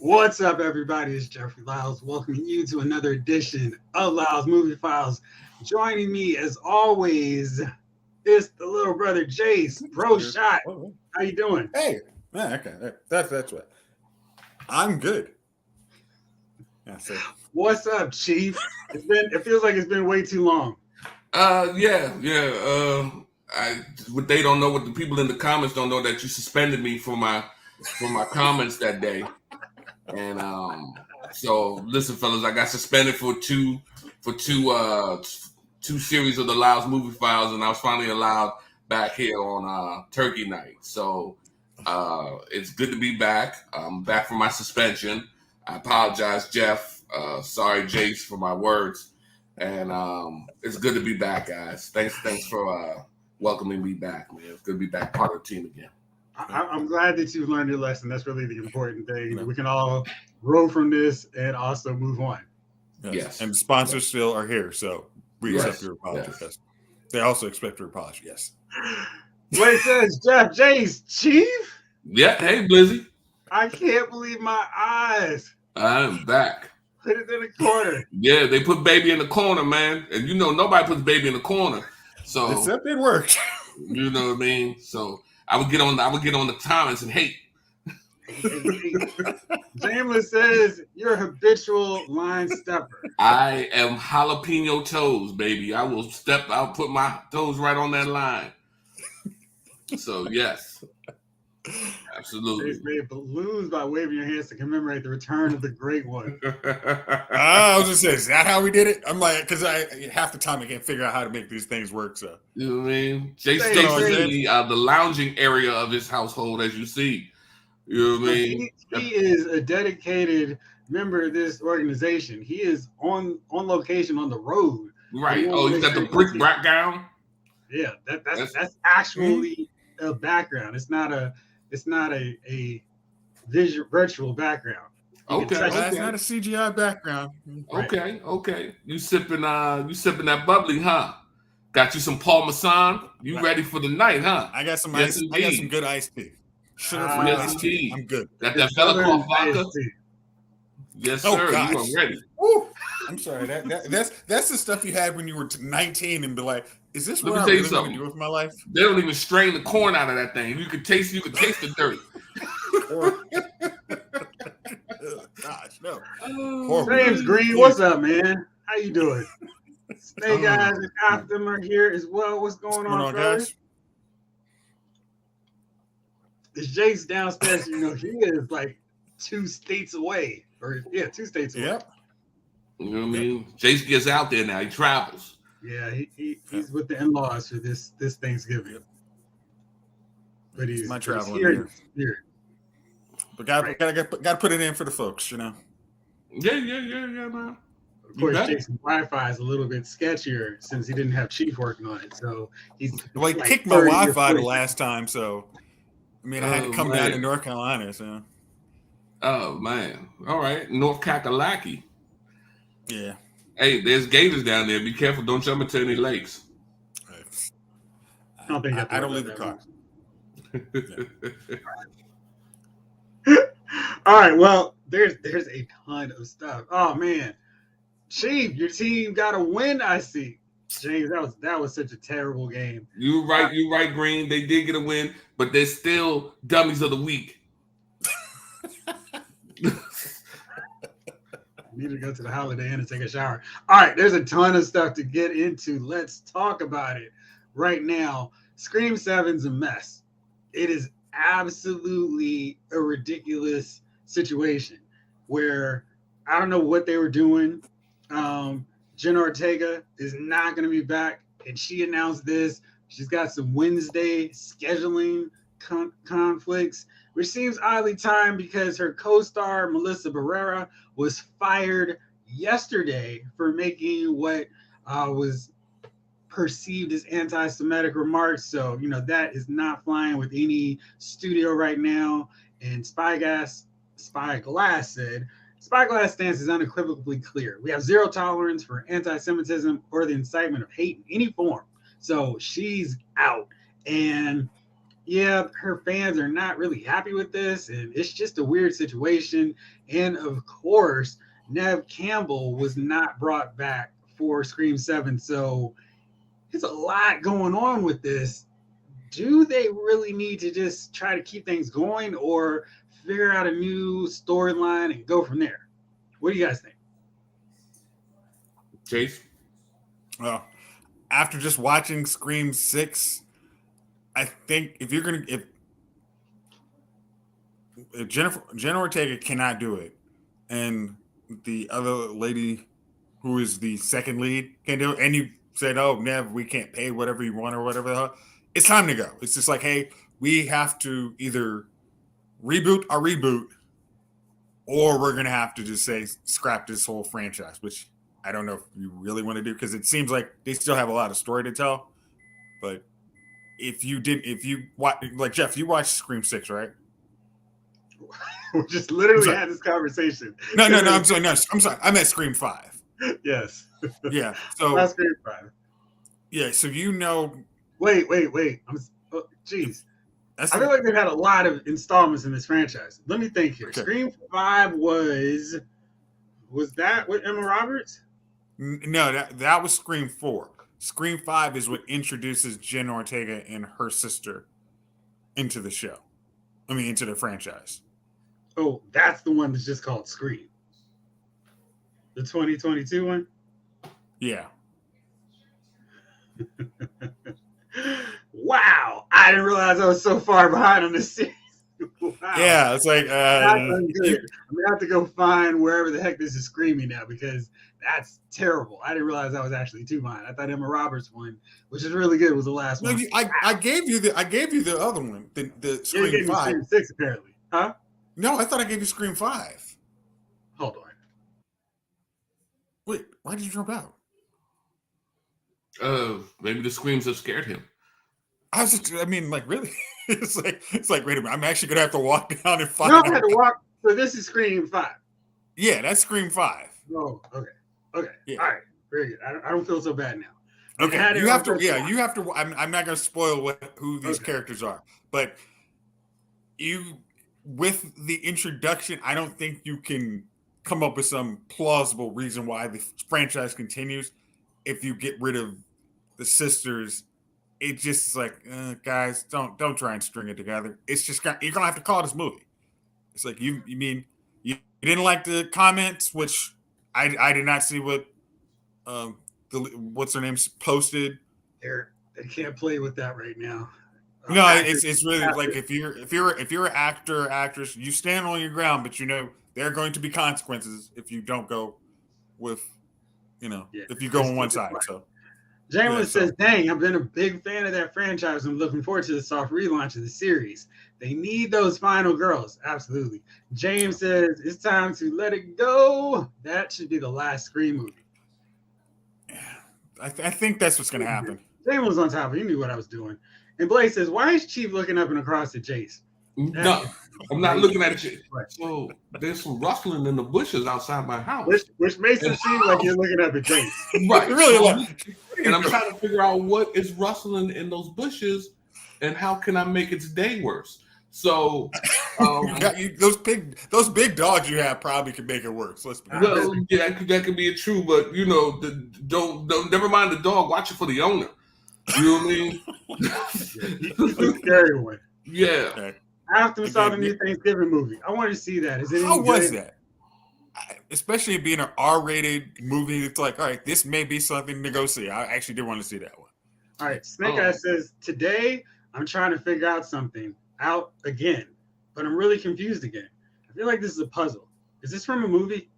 What's up, everybody? It's Jeffrey Lyles welcoming you to another edition of Lyles Movie Files. Joining me, as always, is the little brother Jace, Bro Shot. How you doing? Hey, okay, that's what. I'm good. Yeah, so. What's up, Chief? It feels like it's been way too long. What they don't know, what the people in the comments don't know, that you suspended me for my comments that day. And so listen, fellas, I got suspended for two series of the Lyles Movie Files, and I was finally allowed back here on Turkey Night. So it's good to be back. I'm back from my suspension. I apologize, Jeff. Sorry, Jace, for my words. And it's good to be back, guys. Thanks for welcoming me back, man. It's good to be back part of the team again. I'm glad that you've learned your lesson. That's really the important thing. We can all grow from this and also move on. Yes. And the sponsors still are here, so we accept your apology. Yes. They also expect your apology, yes. What it says, Jeff, Jace, Chief? Yeah, hey, Blizzy. I can't believe my eyes. I'm back. Put it in the corner. Yeah, they put baby in the corner, man. And you know nobody puts baby in the corner. So except it worked. You know what I mean? So I would get on the comments and hate. Jamla says you're a habitual line stepper. I am jalapeno toes, baby. I'll put my toes right on that line. So yes. Absolutely. They made balloons by waving your hands to commemorate the return of the great one. I was just saying, is that how we did it? I'm like, because half the time I can't figure out how to make these things work. So you know what I mean? Jay stays in the lounging area of his household, as you see. You know what I mean? He is a dedicated member of this organization. He is on location on the road. Right. Oh, he's got the brick background. Yeah, that's actually a background. It's not a virtual background. Okay, that's not a CGI background. Okay, okay. You sipping that bubbly, huh? Got you some Parmesan. You ready for the night, huh? I got some ice. I got some good iced tea. Sugar-free iced tea. I'm good. Got that Velacroft vodka. Yes, sir. Gosh. You are ready. Woo. I'm sorry. That's the stuff you had when you were 19 and be like, is this what I really want to do with my life? They don't even strain the corn out of that thing. You could taste the dirt. Gosh, no. James Green, what's up, man? How you doing? Snake Eyes and Optim are here as well. What's going on, guys? Is Jace downstairs? You know, he is like 2 states away. 2 states away. Yep. You know what I mean? Jace gets out there now. He travels. Yeah, he's with the in-laws for this Thanksgiving. But he's here. But gotta put it in for the folks, you know. Yeah, man. Of course, Jason's Wi-Fi is a little bit sketchier since he didn't have Chief working on it. So he's he kicked my Wi-Fi the last time, so I mean I had to come down to North Carolina, so. Oh man. All right. North Kakalaki. Yeah. Hey, there's gators down there. Be careful. Don't jump into any lakes. I don't leave the car. All right. Well, there's a ton of stuff. Oh man, Chief, your team got a win. I see. James, that was such a terrible game. You're right, Green. They did get a win, but they're still dummies of the week. Need to go to the Holiday Inn and take a shower. All right, there's a ton of stuff to get into. Let's talk about it right now. Scream 7's a mess. It is absolutely a ridiculous situation where I don't know what they were doing. Jen Ortega is not going to be back, and she announced this. She's got some Wednesday scheduling conflicts, which seems oddly timed because her co-star Melissa Barrera was fired yesterday for making what was perceived as anti-Semitic remarks. So, you know, that is not flying with any studio right now. And Spyglass said, Spyglass stance is unequivocally clear. We have zero tolerance for anti-Semitism or the incitement of hate in any form. So she's out. And yeah, her fans are not really happy with this, and it's just a weird situation. And of course, Nev Campbell was not brought back for Scream 7, so it's a lot going on with this. Do they really need to just try to keep things going or figure out a new storyline and go from there? What do you guys think? Chase? Well, after just watching Scream 6, I think if Jennifer Ortega cannot do it, and the other lady who is the second lead can do it, and you said, "Oh, Nev, we can't pay whatever you want or whatever the hell," it's time to go. It's just like, hey, we have to either reboot our reboot, or we're gonna have to just say scrap this whole franchise, which I don't know if you really want to do because it seems like they still have a lot of story to tell. But if you watch, like Jeff, you watched Scream 6, right? We just literally had this conversation. No, I'm sorry. I meant Scream 5. Yes. Yeah. So that's Scream 5. Yeah. So you know. Wait. Jeez. I feel like they've had a lot of installments in this franchise. Let me think here. Okay. Scream 5 was that with Emma Roberts? No, that was Scream 4. Scream 5 is what introduces Jen Ortega and her sister into the show. I mean, into the franchise. Oh, that's the one that's just called Scream. The 2022 one? Yeah. Wow. I didn't realize I was so far behind on this series. Wow. Yeah, it's like I'm gonna have to go find wherever the heck this is screaming now because that's terrible. I didn't realize I was actually too behind. I thought Emma Roberts one, which is really good, was the last one. I gave you the other one, the Scream 5. Scream 6 apparently, huh? No, I thought I gave you Scream 5. Hold on. Wait, why did you jump out? Maybe the screams have scared him. Really? it's like, wait a minute, I'm actually gonna have to walk down and find. No, I had to walk. So this is Scream 5. Yeah, that's Scream 5. Oh, okay. Yeah. All right, very good. I don't feel so bad now. Okay, you have to. Yeah, you have to. I'm not gonna spoil who these characters are, but with the introduction, I don't think you can come up with some plausible reason why the franchise continues if you get rid of the sisters. It just is like, guys, don't try and string it together. It's just you're gonna have to call this movie. It's like you mean you didn't like the comments, which I did not see what what's her name posted. They can't play with that right now. No, it's really like if you're an actor or actress, you stand on your ground, but you know there are going to be consequences if you don't go with, if you go on one side. So James says, dang, I've been a big fan of that franchise. I'm looking forward to the soft relaunch of the series. They need those final girls. Absolutely. James says, it's time to let it go. That should be the last Scream movie. Yeah, I think that's what's going to happen. James was on top of it. He knew what I was doing. And Blake says, why is Chief looking up and across at Jace? No, I'm not looking at you. So there's some rustling in the bushes outside my house. Which makes it seem like you're looking up at Jace. Right. Really. And I'm trying to figure out what is rustling in those bushes and how can I make its day worse. So those big dogs you have probably could make it worse. Let's be well, yeah, that could be true, but don't never mind the dog, watch it for the owner. You know what I mean? He's a scary one. Yeah. Okay. I often saw the new Thanksgiving movie. I wanted to see that. How was that? Especially being an R-rated movie, it's like, all right, this may be something to go see. I actually did want to see that one. All right, Snake Eye says, today I'm trying to figure out again, but I'm really confused again. I feel like this is a puzzle. Is this from a movie?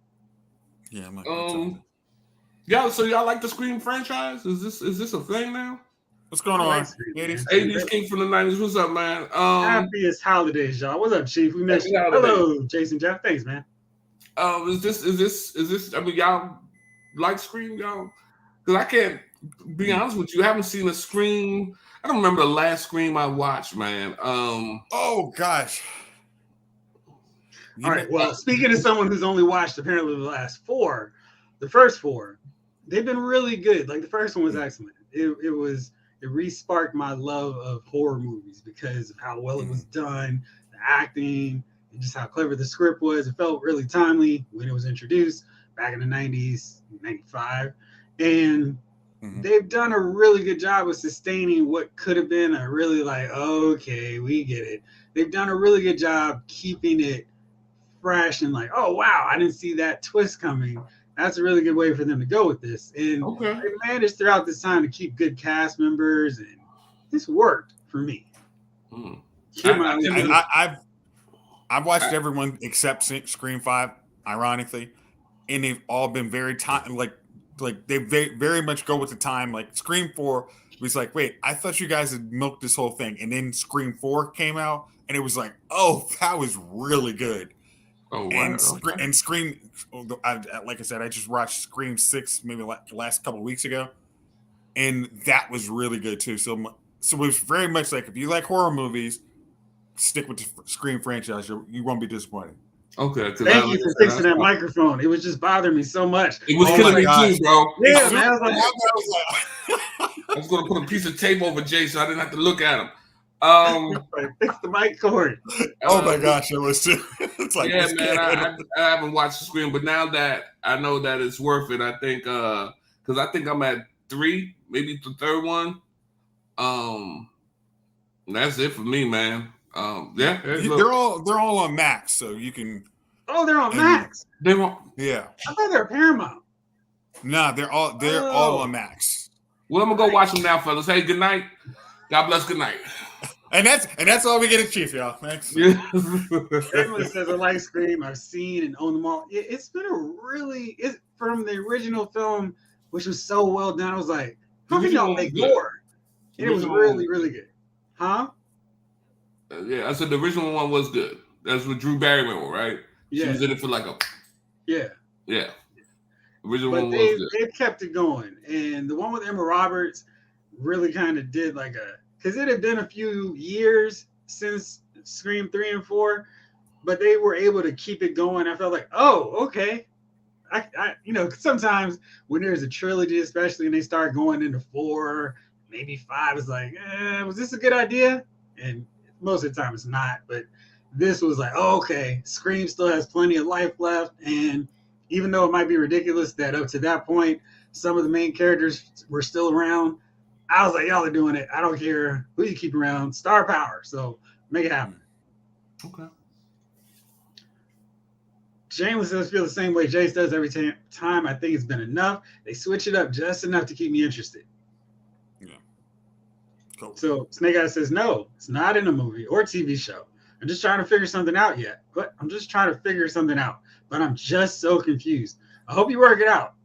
Yeah, I'm like, yeah. So y'all like the Scream franchise? Is this a thing now? What's going on? 80s King from the 90s. What's up, man? Happiest holidays, y'all. What's up, Chief? We missed you. Hello, Jason Jeff. Thanks, man. Is this? I mean, y'all like Scream, y'all? Because I can't be honest with you. I haven't seen a Scream. I don't remember the last Scream I watched, man. Oh gosh. All right. Well, speaking of someone who's only watched apparently the first four, they've been really good. Like the first one was excellent. It was it re-sparked my love of horror movies because of how well it was done, the acting, and just how clever the script was. It felt really timely when it was introduced back in the 90s, 95. And they've done a really good job of sustaining what could have been a really like, okay, we get it. They've done a really good job keeping it fresh and like, oh wow, I didn't see that twist coming. That's a really good way for them to go with this. And they managed throughout this time to keep good cast members, and this worked for me. I've watched everyone except Scream 5, ironically, and they've all been very like they very much go with the time. Like Scream 4 was like, wait, I thought you guys had milked this whole thing, and then Scream 4 came out, and it was like, oh, that was really good. Oh, wow. And Scream, like I said, I just watched Scream 6 maybe last couple of weeks ago, and that was really good too. So it was very much like, if you like horror movies, stick with the Scream franchise. You won't be disappointed. Okay. Thank you for fixing that microphone. It was just bothering me so much. It was killing me too, bro. Yeah, man. I was going to put a piece of tape over Jay so I didn't have to look at him. Fix the mic cord. Oh my gosh, it was too. It's like, yeah, man. I haven't watched the Scream, but now that I know that it's worth it, I think because I think I'm at 3, maybe the third one. That's it for me, man. Yeah, they're all on Max, so you can. Oh, they're on Max. They won't. Yeah, I thought they were Paramount. Nah, they're all on Max. Well, I'm gonna go watch them now, fellas. Hey, good night. God bless. Good night. And that's all we get at Chief, y'all. Thanks. Everyone says I like Scream. I've seen and owned them all. It's been from the original film, which was so well done. I was like, how can y'all make more? And it was really, really good. Huh? Yeah, I said the original one was good. That's with Drew Barrymore, right? Yeah. She was in it for like a. Yeah. Yeah. Original but one was good. They've kept it going, and the one with Emma Roberts really kind of did because it had been a few years since Scream 3 and 4, but they were able to keep it going. I felt like, oh, okay. I sometimes when there's a trilogy, especially, and they start going into 4, maybe 5, it's like, was this a good idea? And most of the time it's not, but this was like, oh, okay, Scream still has plenty of life left, and even though it might be ridiculous that up to that point, some of the main characters were still around, I was like, y'all are doing it. I don't care who you keep around. Star power. So make it happen. Okay. Shameless does feel the same way Jace does every time. I think it's been enough. They switch it up just enough to keep me interested. Yeah. Cool. So Snake Eyes says, no, it's not in a movie or TV show. I'm just trying to figure something out yet. But I'm just so confused. I hope you work it out.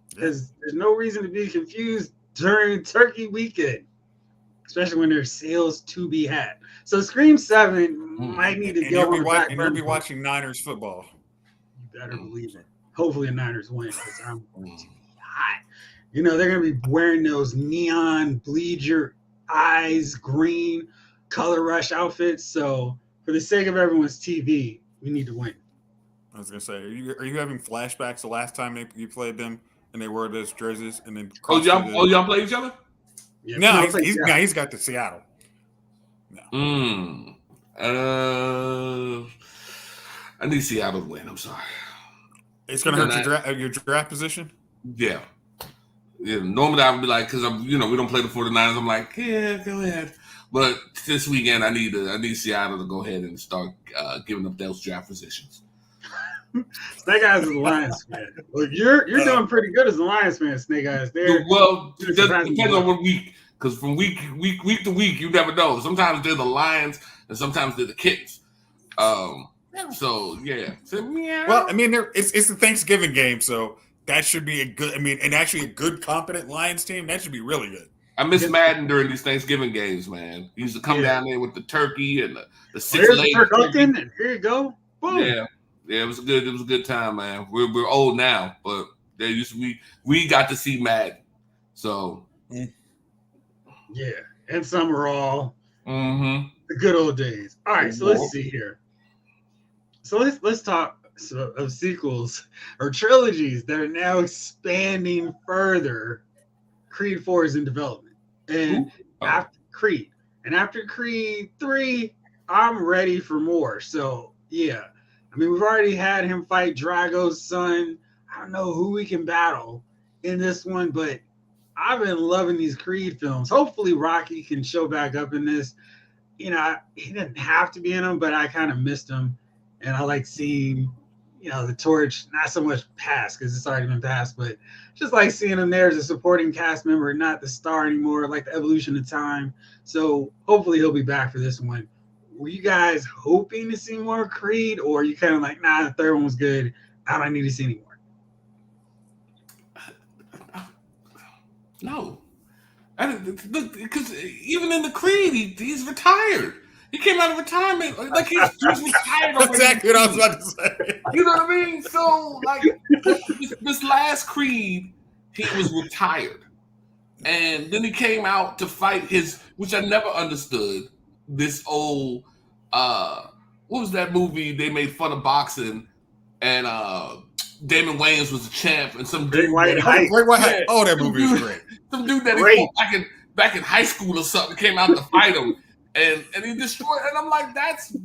Because there's no reason to be confused during Turkey weekend, especially when there's sales to be had. So Scream 7 might need to go on the back burner. You'll be watching Niners football. You better believe it. Hopefully the Niners win because I'm going to be hot. They're going to be wearing those neon, bleed your eyes, green, color rush outfits. So for the sake of everyone's TV, we need to win. I was going to say, are you having flashbacks the last time you played them? And they wore those jerseys, and then y'all play each other? Yeah, no, he's got the Seattle. No. I need Seattle to win. I'm sorry. It's going to hurt your draft position. Yeah. Normally I would be like, because we don't play the 49ers. I'm like, yeah, go ahead. But this weekend I need Seattle to go ahead and start giving up those draft positions. Snake Eyes is a Lions fan. Well, you're doing pretty good as a Lions fan, Snake Eyes. Well, it depends on what week. Because from week to week, you never know. Sometimes they're the Lions, and sometimes they're the Kids. So yeah. Well, I mean, it's the Thanksgiving game, so that should be a good. I mean, and actually a good, competent Lions team. That should be really good. I miss Madden during these Thanksgiving games, man. He used to come down there with the turkey and the 6 legs. And here you go. Boom. Yeah, it was a good time, man. We're old now, but there used to be we got to see Madden. So yeah, and Summerall. The good old days. All right, so let's see here. So let's talk of sequels or trilogies that are now expanding further. Creed 4 is in development. And after Creed, and after Creed 3, I'm ready for more. So yeah, I mean we've already had him fight Drago's son. I don't know who we can battle in this one, but I've been loving these Creed films. Hopefully Rocky can show back up in this. He didn't have to be in them, but I kind of missed him, and I like seeing, the torch not so much passed because it's already been passed, but just like seeing him there as a supporting cast member, not the star anymore, like the evolution of time. So hopefully he'll be back for this one. Were you guys hoping to see more Creed, or are you kind of like, nah, the third one was good, I don't need to see any more? No. Because even in the Creed, he's retired. He came out of retirement like he's retired. That's exactly what I was about to say. You know what I mean? So like this last Creed, he was retired, and then he came out to fight which I never understood. This old what was that movie they made fun of boxing, and Damon Wayans was a champ, and some Great dude White Height. Great White Height. Oh, that movie was great. Some dude that he fought back in high school or something came out to fight him, and he destroyed. And I'm like, that's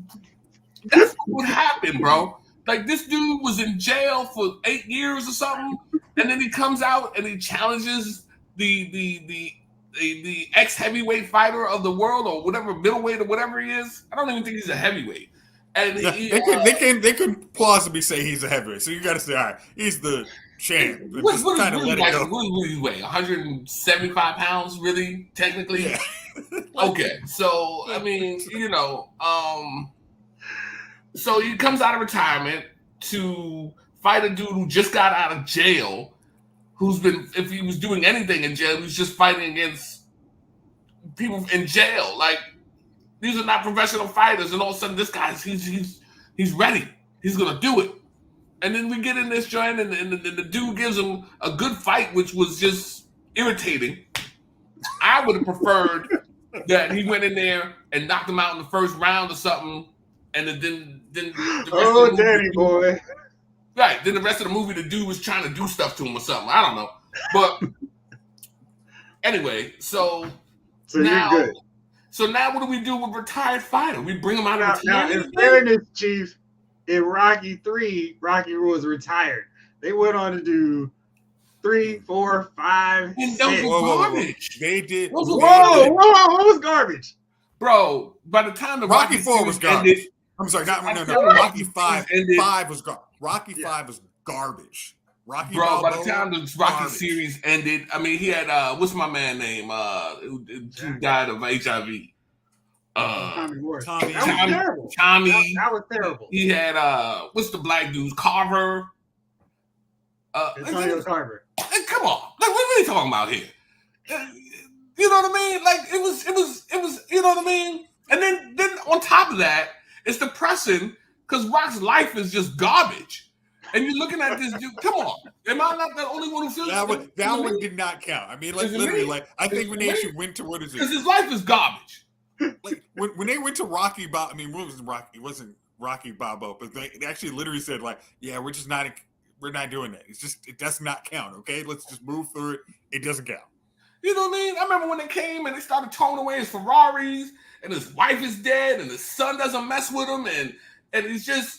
what would happen, bro. Like this dude was in jail for 8 years or something, and then he comes out and he challenges the ex heavyweight fighter of the world or whatever, middleweight or whatever he is. I don't even think he's a heavyweight. And they could plausibly say he's a heavyweight. So you got to say, all right, he's the champ. What does he weigh? 175 pounds, really? Technically, yeah. Okay. So I mean, so he comes out of retirement to fight a dude who just got out of jail, who's been, if he was doing anything in jail, he was just fighting against people in jail. Like, these are not professional fighters, and all of a sudden this guy's he's ready. He's gonna do it. And then we get in this joint, and the dude gives him a good fight, which was just irritating. I would have preferred that he went in there and knocked him out in the first round or something, and then the rest of the Danny boy. Right. Then the rest of the movie, the dude was trying to do stuff to him or something. I don't know. But anyway, so now, you're good. So now what do we do with retired fighter? We bring him out of retirement? Now, in fairness, Chief, in Rocky 3, Rocky was retired. They went on to do 3, 4, 5, and 6. those were garbage. They did. Whoa, what was garbage? Bro, by the time the Rocky 4 was garbage. ended, I'm sorry, no. Rocky 5 was garbage. Rocky 5 was garbage. Rocky Bro, Balboa, by the time the Rocky garbage. series ended, I mean, he had what's my man name? Who died of HIV? Tommy Morris. Tommy. That was terrible. Tommy. That was terrible. He had what's the black dude's Carver? Antonio Carver. Come on, like what are we talking about here? You know what I mean? Like it was. You know what I mean? And then on top of that, it's depressing because Rock's life is just garbage. And you're looking at this dude. Come on, am I not the only one who feels that one did not count? I mean, like literally, like I think when they actually went to what is it? Because his life is garbage. Like when they went to Rocky, I mean, what was Rocky? It wasn't Rocky Balboa, but they actually literally said like, yeah, we're not doing that. It's just it does not count. Okay, let's just move through it. It doesn't count. You know what I mean? I remember when they came and they started towing away his Ferraris, and his wife is dead, and his son doesn't mess with him, and he's just.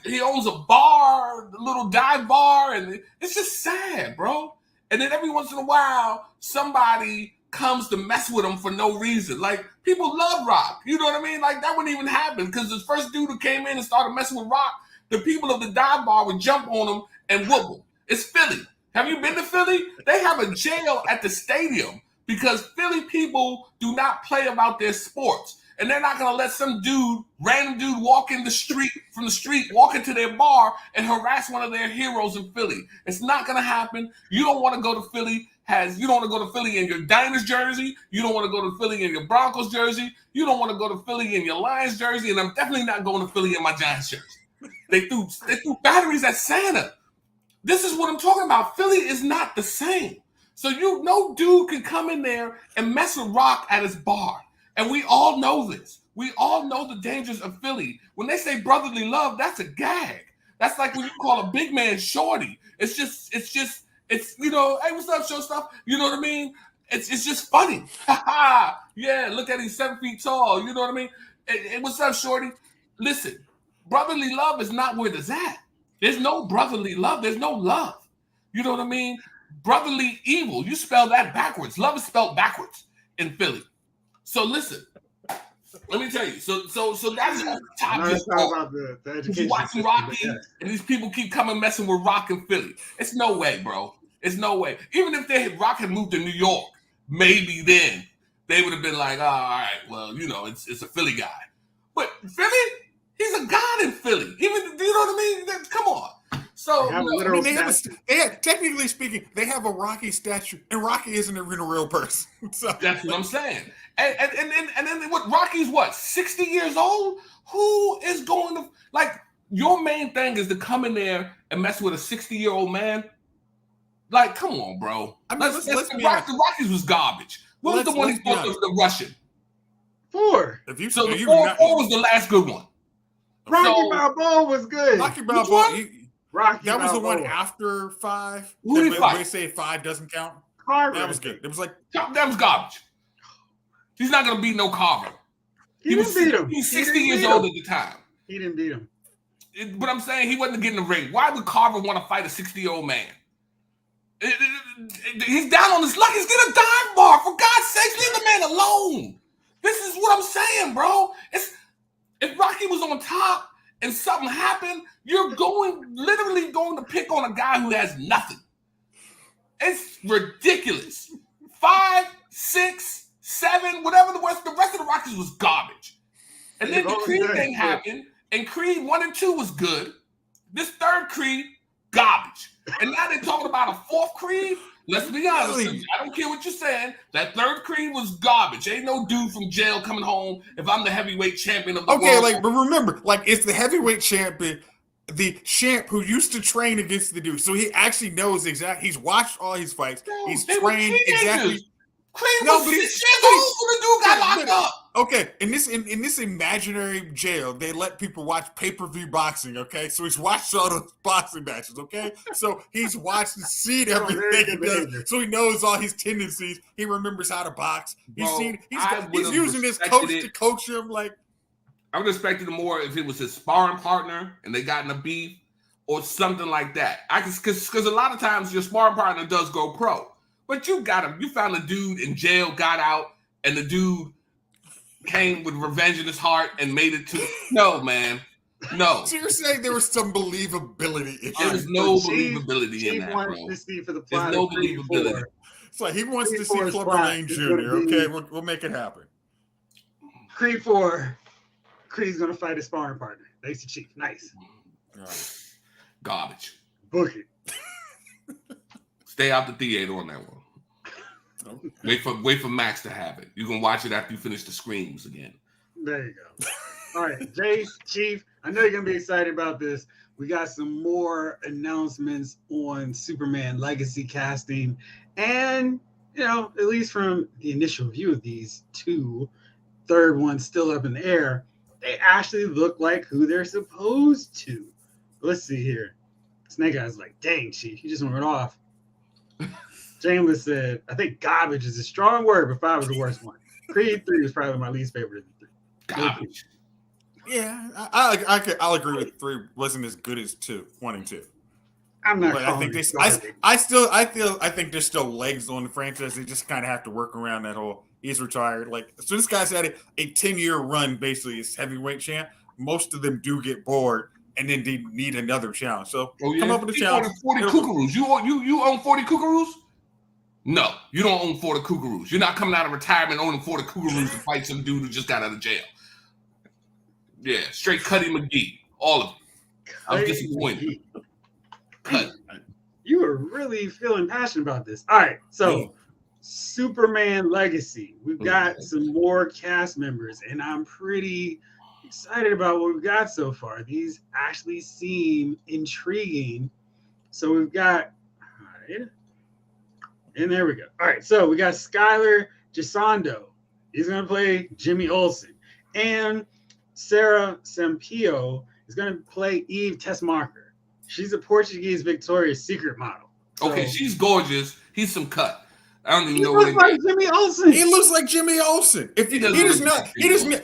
He owns a bar, a little dive bar, and it's just sad, bro. And then every once in a while, somebody comes to mess with him for no reason. Like, people love Rock. You know what I mean? Like, that wouldn't even happen because the first dude who came in and started messing with Rock, the people of the dive bar would jump on him and whoop him. It's Philly. Have you been to Philly? They have a jail at the stadium because Philly people do not play about their sports. And they're not going to let some random dude walk in from the street, walk into their bar and harass one of their heroes in Philly. It's not going to happen. You don't want to go to Philly. You don't want to go to Philly in your Diners jersey. You don't want to go to Philly in your Broncos jersey. You don't want to go to Philly in your Lions jersey. And I'm definitely not going to Philly in my Giants jersey. They threw batteries at Santa. This is what I'm talking about. Philly is not the same. So no dude can come in there and mess with Rock at his bar. And we all know this. We all know the dangers of Philly. When they say brotherly love, that's a gag. That's like when you call a big man shorty. It's, hey, what's up, show stuff? You know what I mean? It's just funny. Yeah, look at he's 7 feet tall. You know what I mean? And what's up, Shorty? Listen, brotherly love is not where it's at. There's no brotherly love. There's no love. You know what I mean? Brotherly evil. You spell that backwards. Love is spelled backwards in Philly. So listen, let me tell you. So that's the top. Let's talk about the education Watching system, Rocky, yes. and these people keep coming messing with Rock in Philly. It's no way, bro. It's no way. Even if Rock had moved to New York, maybe then they would have been like, oh, all right, well, you know, it's a Philly guy. But Philly, he's a god in Philly. Even, you know what I mean? Come on. So, technically speaking, they have a Rocky statue, and Rocky isn't even a real person. So that's what I'm saying. And then what? Rocky's what? 60 years old? Who is going to like? Your main thing is to come in there and mess with a 60-year-old man. Like, come on, bro. I mean, the Rockies was garbage. What was the one he thought was the Russian? 4. The 4 was the last good one. Rocky Balboa was good. Rocky Balboa. That was the one after 5. Who did he fight? They say 5 doesn't count. Carver. That was good. It was like that was garbage. He's not gonna beat no Carver. He didn't beat him. He's 60 years old at the time. He didn't beat him. But I'm saying he wasn't getting the ring. Why would Carver want to fight a 60-year-old man? He's down on his luck. He's getting a dive bar. For God's sakes, leave the man alone. This is what I'm saying, bro. If Rocky was on top and something happened, you're literally going to pick on a guy who has nothing. It's ridiculous. 5, 6, 7, whatever the rest of the Rockies was garbage. And then the Creed thing happened, and Creed 1 and 2 was good. This third Creed, garbage. And now they're talking about a fourth Creed. Let's be honest. I don't care what you're saying. That third Creed was garbage. Ain't no dude from jail coming home if I'm the heavyweight champion of the world. Okay, but remember, it's the heavyweight champion, the champ who used to train against the dude. So he actually knows exactly. He's watched all his fights. He's trained exactly. Creed was 6 years old when the dude got locked up. Okay, in this imaginary jail, they let people watch pay-per-view boxing, okay? So he's watched all those boxing matches, okay? So he's watched and seen everything he does. So he knows all his tendencies. He remembers how to box. He's using his coach to coach him. Like, I would have expected more if it was his sparring partner and they got in a beef or something like that. Because a lot of times your sparring partner does go pro. But you got him. You found a dude in jail, got out, and the dude came with revenge in his heart and made it to. No, man. No. So you're saying there was some believability in there was no believability in that, bro. There's no believability. So he wants to see Clubber Lane Jr., okay? We'll make it happen. Creed 4. Creed's going to fight his sparring partner. Lacey Chief. Nice. Right. Garbage. Book it. Stay out the theater on that one. Okay. Wait for Max to have it. You can watch it after you finish the screams again. There you go. All right, Jace, Chief, I know you're going to be excited about this. We got some more announcements on Superman Legacy casting. And, at least from the initial view of these two, third one still up in the air, they actually look like who they're supposed to. Let's see here. Snake Eyes like, dang, Chief, you just went off. James said, I think garbage is a strong word, but 5 was the worst one. Creed 3 was probably my least favorite of the 3. Garbage. Yeah, I'll agree with 3 wasn't as good as 1 and 2. I'm not. But I think I think there's still legs on the franchise. They just kind of have to work around that whole. He's retired. So this guy's had a 10-year run basically as heavyweight champ. Most of them do get bored, and then they need another challenge. So come up with a challenge. 40 Kookaroos. You own 40 Kookaroos? No, you don't own 40 Kookaroos. You're not coming out of retirement owning 40 Kookaroos to fight some dude who just got out of jail. Yeah, straight Cuddy McGee. All of it. I was disappointed. You were really feeling passionate about this. All right, so Superman Legacy. We've got some more cast members, and I'm pretty excited about what we've got so far. These actually seem intriguing. So we've got, all right, and there we go. All right, so we got Skylar Gisondo. He's going to play Jimmy Olsen. And Sarah Sampaio is going to play Eve Tessmacher. She's a Portuguese Victoria's Secret model. Okay, she's gorgeous. He's some cut. I don't even He know what looks like Jimmy Olsen. He looks like Jimmy Olsen. If he does not, Jimmy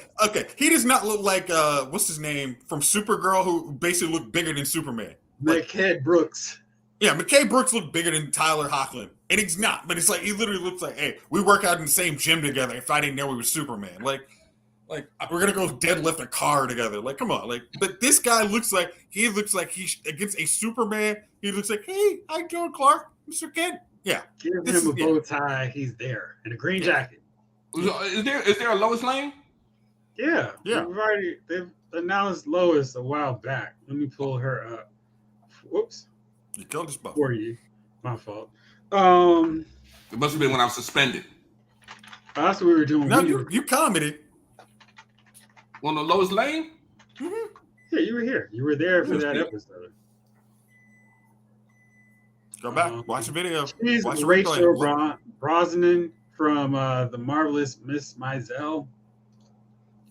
he does not look like what's his name from Supergirl, who basically looked bigger than Superman. Like, McKed Brooks. yeah, McKay Brooks looked bigger than Tyler Hoechlin, and he's not. But it's like he literally looks like, hey, we work out in the same gym together. If I didn't know he was Superman, like we're gonna go deadlift a car together. Like, come on, like. But this guy looks like he's against a Superman. He looks like, hey, hi, Joe Clark, Mr. Kent. Yeah, Give him a bow tie. He's there in a green jacket. Is there a Lois Lane? Yeah. Yeah. They've announced Lois a while back. Let me pull her up. Whoops. You killed us both. For you. My fault. It must have been when I was suspended. That's what we were doing. No, you commented. On the Lois Lane? Mm-hmm. Yeah, you were here. You were there for that episode. Go back, watch the video. She's Watch the Rachel Brosnan from The Marvelous Miss Maisel.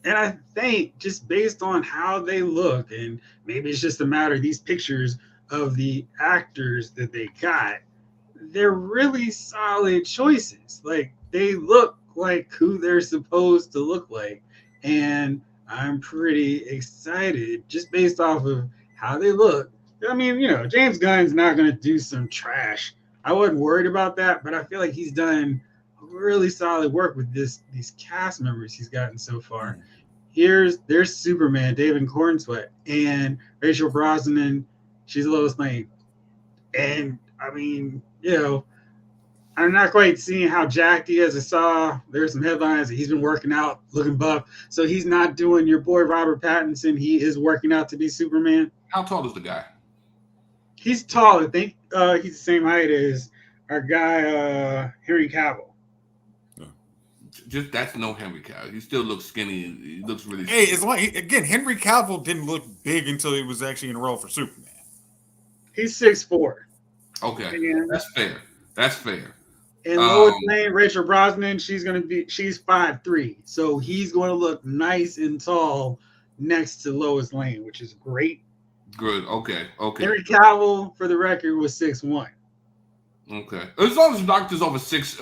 And I think just based on how they look, and maybe it's just a matter of these pictures of the actors that they got, they're really solid choices. Like, they look like who they're supposed to look like. And I'm pretty excited just based off of how they look. I mean, James Gunn's not going to do some trash. I wasn't worried about that, but I feel like he's done really solid work with these cast members he's gotten so far. There's Superman, David Cornsweet, and Rachel Brosnan. She's Lois Lane. And, I mean, I'm not quite seeing how jacked he is. I saw there's some headlines that he's been working out, looking buff. So he's not doing your boy Robert Pattinson. He is working out to be Superman. How tall is the guy? He's tall. I think he's the same height as our guy Henry Cavill. Just that's no Henry Cavill. He still looks skinny. He looks really. Hey, it's like again, Henry Cavill didn't look big until he was actually in a role for Superman. He's 6'4". Okay, and, that's fair. That's fair. And Lois Lane, Rachel Brosnan, she's 5'3", so he's going to look nice and tall next to Lois Lane, which is great. Good. Okay. Henry Cavill, for the record, was 6'1". Okay. As long as the doctor's over 6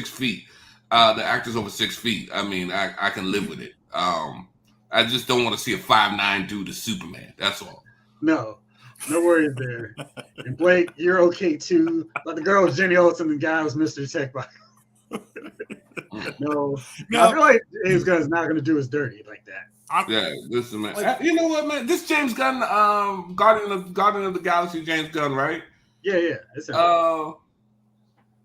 feet, the actor's over 6 feet. I mean, I can live with it. I just don't want to see a 5'9" dude as Superman. That's all. No worries there. And Blake, you're okay too. But the girl was Jenny Olsen, the guy was Mr. Techbot. No, I feel like James Gunn's not going to do us dirty like that. Yeah, listen, man. You know what, man? This James Gunn, Guardian of the Galaxy, James Gunn, right? Yeah.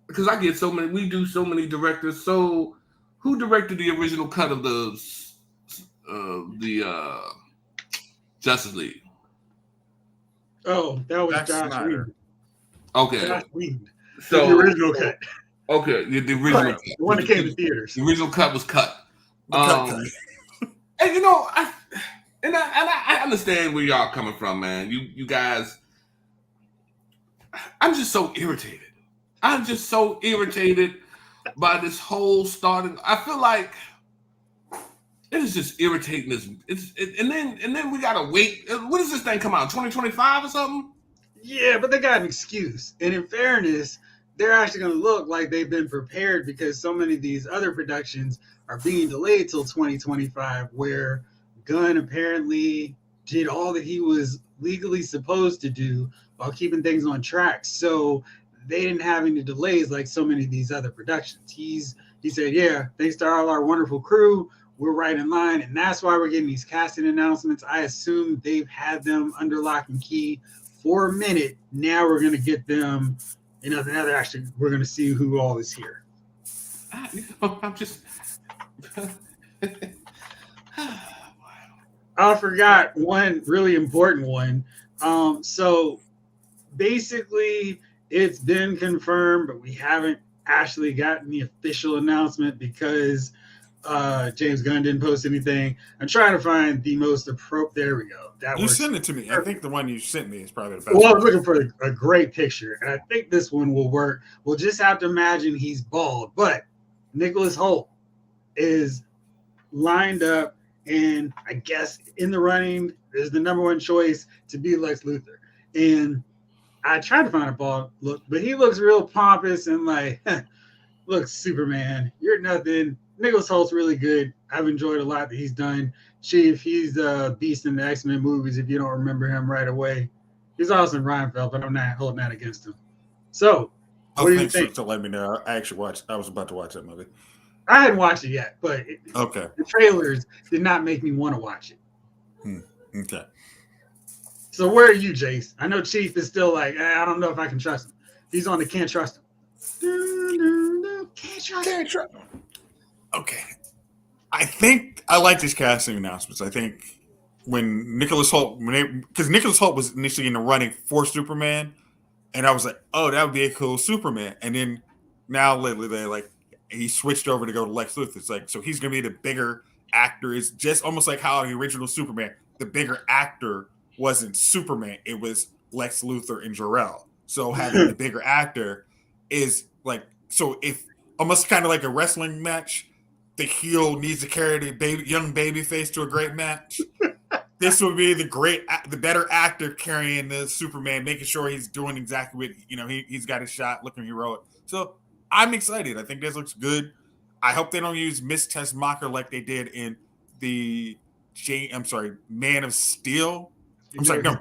Because I get so many. We do so many directors. So, who directed the original cut of the Justice League? Oh, that was Josh Whedon. Okay. Josh Whedon. So the original cut. Okay, the original cut. The one that came to theaters. The original cut was cut. And I understand where y'all coming from, man. You guys, I'm just so irritated. I'm just so irritated by this whole starting. I feel like it is just irritating. And then we gotta wait. When does this thing come out? 2025 or something? Yeah, but they got an excuse. And in fairness, they're actually going to look like they've been prepared because so many of these other productions are being delayed till 2025, where Gunn apparently did all that he was legally supposed to do while keeping things on track. So they didn't have any delays like so many of these other productions. He said, yeah, thanks to all our wonderful crew, we're right in line. And that's why we're getting these casting announcements. I assume they've had them under lock and key for a minute. Now we're going to get them, now they're actually, we're going to see who all is here. I'm just... I forgot one really important one. So basically, it's been confirmed, but we haven't actually gotten the official announcement because James Gunn didn't post anything. I'm trying to find the most appropriate. There we go. You sent it to me. I think the one you sent me is probably the best. Well, I was looking for a great picture, and I think this one will work. We'll just have to imagine he's bald, but Nicholas Hoult is lined up, and I guess in the running is the number one choice to be Lex Luthor. And I tried to find a bald look, but he looks real pompous and like, Look, Superman, you're nothing. Nicholas Holt's really good. I've enjoyed a lot that he's done. Chief, he's a beast in the X-Men movies. If you don't remember him right away, he's also in Reinfeldt, but I'm not holding that against him. So, Oh, what do you thanks think? for letting me know. I actually watched. I was about to watch that movie. I hadn't watched it yet, but Okay. the trailers did not make me want to watch it. Okay. So where are you, Jace? I know Chief is still like, I don't know if I can trust him. He's on the can't trust him. Can't trust him. Okay. I think I like these casting announcements. I think when Nicholas Hoult, because Nicholas Hoult was initially in the running for Superman, and I was like, oh, that would be a cool Superman. And then now lately they like he switched over to go to Lex Luthor. It's like, so he's gonna be the bigger actor. It's just almost like how the original Superman, the bigger actor wasn't Superman, it was Lex Luthor and Jor-El. So having the bigger actor is like, so if almost kind of like a wrestling match, the heel needs to carry the young baby face to a great match. This would be the better actor carrying the Superman, making sure he's doing exactly what he's got his shot, looking heroic. So I'm excited. I think this looks good. I hope they don't use Miss Tessmacher like they did in the Man of Steel.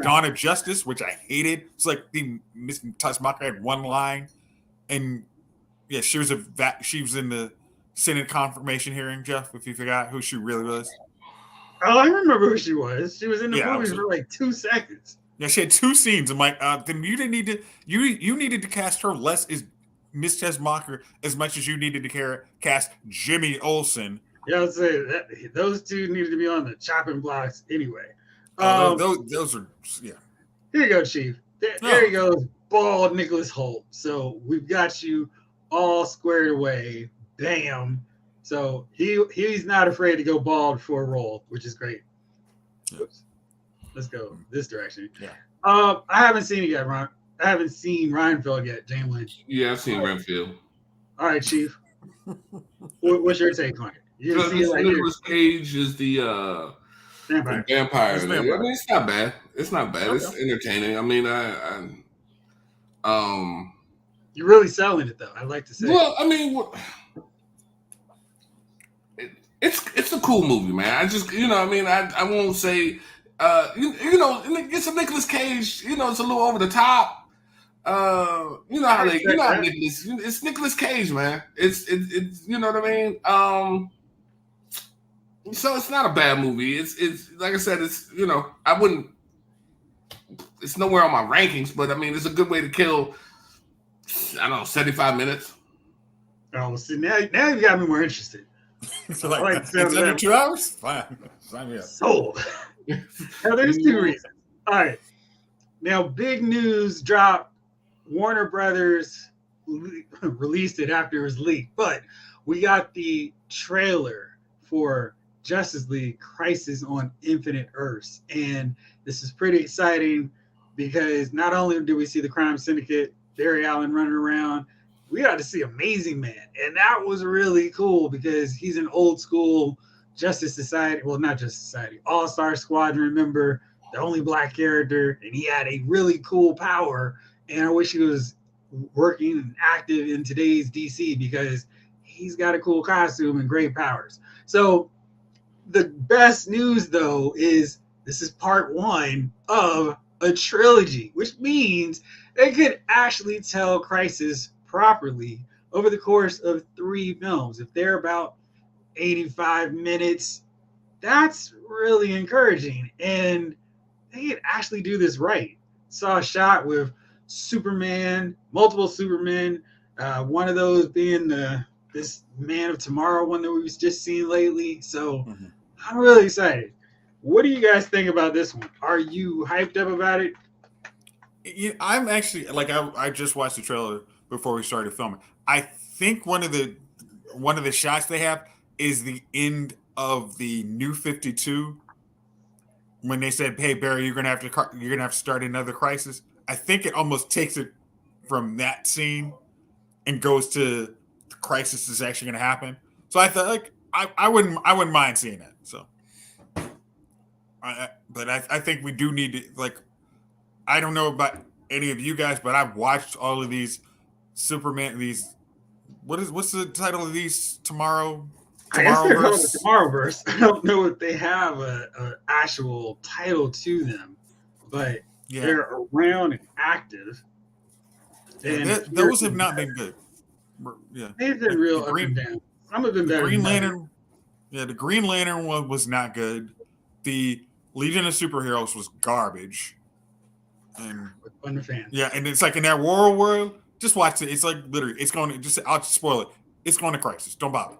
Dawn of Justice, which I hated. It's like the Miss Tessmacher had one line, and yeah, she was in the Senate confirmation hearing, Jeff. If you forgot who she really was. Oh, I remember who she was. She was in the movie for like 2 seconds. Yeah, she had 2 scenes. I'm like, then you didn't need to. You needed to cast her less as Miss Tessmacher as much as you needed to cast Jimmy Olsen. Yeah, I'd say that those two needed to be on the chopping blocks anyway. Those are yeah. Here you go, Chief. There you go, bald Nicholas Hoult. So we've got you all squared away. Bam. So he's not afraid to go bald for a role, which is great. Oops. Let's go this direction. Yeah. I haven't seen it yet, Ron. I haven't seen Reinfeldt yet, James Lynch. Yeah, I've seen Renfield. All right, Chief. What's your take on it? You see it Nicolas Cage is the vampire. I mean, it's not bad. It's not bad. Okay. It's entertaining. I mean, You're really selling it, though. I like to say. Well, I mean, it's a cool movie, man. I just, I won't say, it's a Nicolas Cage. It's a little over the top. Nicolas. It's Nicolas Cage, man. It's you know what I mean. So it's not a bad movie. It's like I said. It's I wouldn't. It's nowhere on my rankings, but I mean, it's a good way to kill. I don't know, 75 minutes. Oh, see, now you've got me more interested. So it's under 2 hours? Fine. Sign me up. Sold. Now, there's 2 reasons. All right. Now, big news dropped. Warner Brothers released it after it was leaked, but we got the trailer for Justice League Crisis on Infinite Earths. And this is pretty exciting because not only do we see the crime syndicate, Barry Allen running around, we got to see Amazing Man. And that was really cool because he's an old school Justice Society, well, not Justice Society, All-Star Squadron member, the only black character, and he had a really cool power. And I wish he was working and active in today's DC because he's got a cool costume and great powers. So the best news, though, is this is part 1 of a trilogy, which means they could actually tell Crisis properly over the course of 3 films. If they're about 85 minutes, that's really encouraging. And they could actually do this right. Saw a shot with Superman, multiple Supermen, one of those being this Man of Tomorrow one that we've just seen lately. So I'm really excited. What do you guys think about this one? Are you hyped up about it? I'm actually I just watched the trailer before we started filming. I think one of the shots they have is the end of the New 52 when they said, "Hey Barry, you're gonna have to start another crisis." I think it almost takes it from that scene and goes to the crisis is actually going to happen. So I thought I wouldn't mind seeing that. So, but I think we do need to I don't know about any of you guys, but I've watched all of these Superman, these what's the title of these tomorrow? I guess they're called the Tomorrowverse. Tomorrowverse. I don't know if they have a actual title to them, but Yeah, they're around and active. yeah. And here Those have not been good. Yeah, they've been like real up and down. Some have been the better Green than others. Lantern. Yeah, the Green Lantern one was not good. The Legion of Superheroes was garbage. And With fun fans. yeah, and it's like in that world, just watch it. It's like literally, it's going to just. I'll just spoil it. It's going to crisis. Don't bother.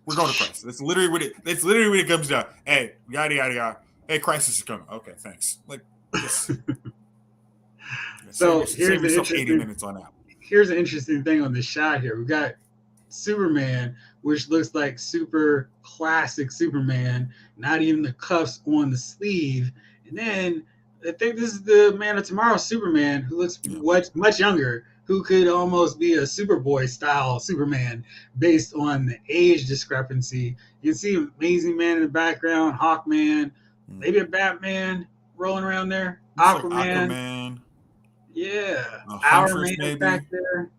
We're going to crisis. That's literally what it. That's literally what it comes down. Hey, yada yada yada. Hey, crisis is coming. Okay, thanks. Like, just So save yourself 80 minutes on that. here's an interesting thing on this shot here. We got Superman, which looks like super classic Superman, not even the cuffs on the sleeve. And then I think this is the Man of Tomorrow Superman, who looks much younger, who could almost be a Superboy style Superman based on the age discrepancy. You can see Amazing Man in the background, Hawkman, maybe a Batman rolling around there, Like Aquaman. Aquaman. Yeah, Our Huntress, Man maybe. back there.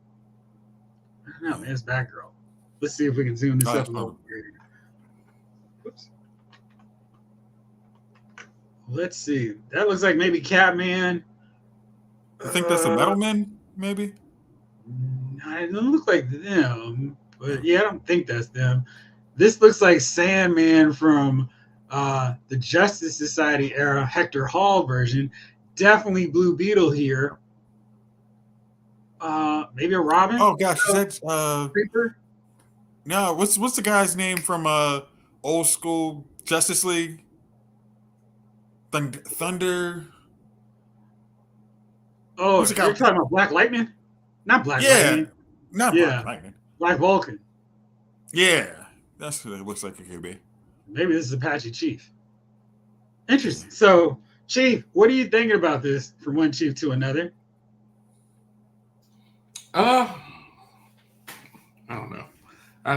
I don't know, man, it's Batgirl. Let's see if we can zoom this up a little bit. Whoops. Let's see. That looks like maybe Catman. I think that's a Metal Man, maybe. It doesn't look like them, but yeah, I don't think that's them. This looks like Sandman from the Justice Society era, Hector Hall version. Definitely Blue Beetle here. Maybe a Robin. Oh gosh, is that Creeper? no? What's the guy's name from old school Justice League? Thunder. Oh, Who's the guy? you're talking about Black Lightning? Not Black Lightning. Not Yeah. Black Lightning. Black Vulcan. Yeah, that's what it looks like it could be. Maybe this is Apache Chief. Interesting. So, Chief, what are you thinking about this from one chief to another? I don't know. I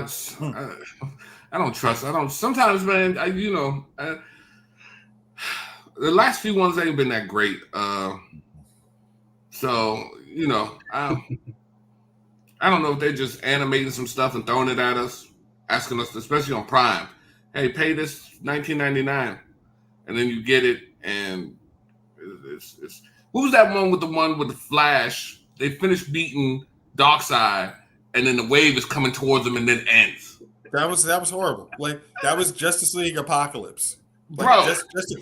don't trust. I don't. Sometimes, man, the last few ones ain't been that great. So I don't know if they're just animating some stuff and throwing it at us, asking us, especially on Prime, hey, pay this $19.99, and then you get it, and it's what was that one with the Flash? They finished beating Darkseid, and then the wave is coming towards them and then ends. That was horrible. Like that was Justice League Apocalypse. Like, Bro,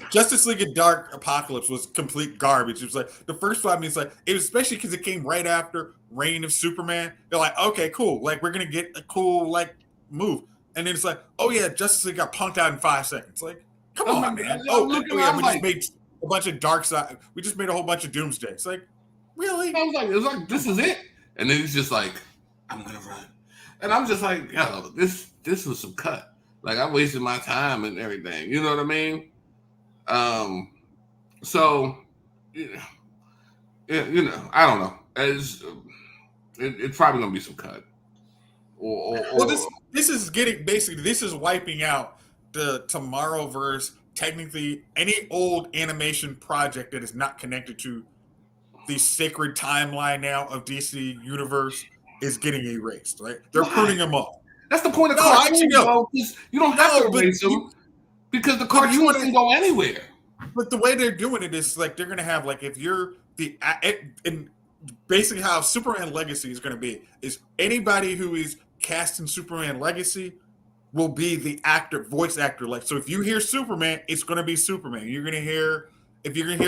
Justice League of Dark Apocalypse was complete garbage. It was like the first 5 minutes, like it was especially because it came right after Reign of Superman. They're like, okay, cool, like we're gonna get a cool like move, and then it's like, oh yeah, Justice League got punked out in 5 seconds. Like, come on, man. We just made a bunch of Darkseid. We just made a whole bunch of Doomsday. It's like, really? it was like this is it, and then he's just like, I'm gonna run, and I'm just like, yo, this was some cut. Like I wasted my time and everything. You know what I mean? So, I don't know. It's probably gonna be some cut. Well, this is wiping out the Tomorrowverse. Technically, any old animation project that is not connected to the sacred timeline now of DC Universe is getting erased. Right? They're pruning them off. That's the point of cartoons, bro. You don't have to erase them because the cartoons can go anywhere. But the way they're doing it is like they're going to have like if you're and basically how Superman Legacy is going to be is anybody who is cast in Superman Legacy will be the voice actor. Like so, if you hear Superman, it's going to be Superman. If you're going to hear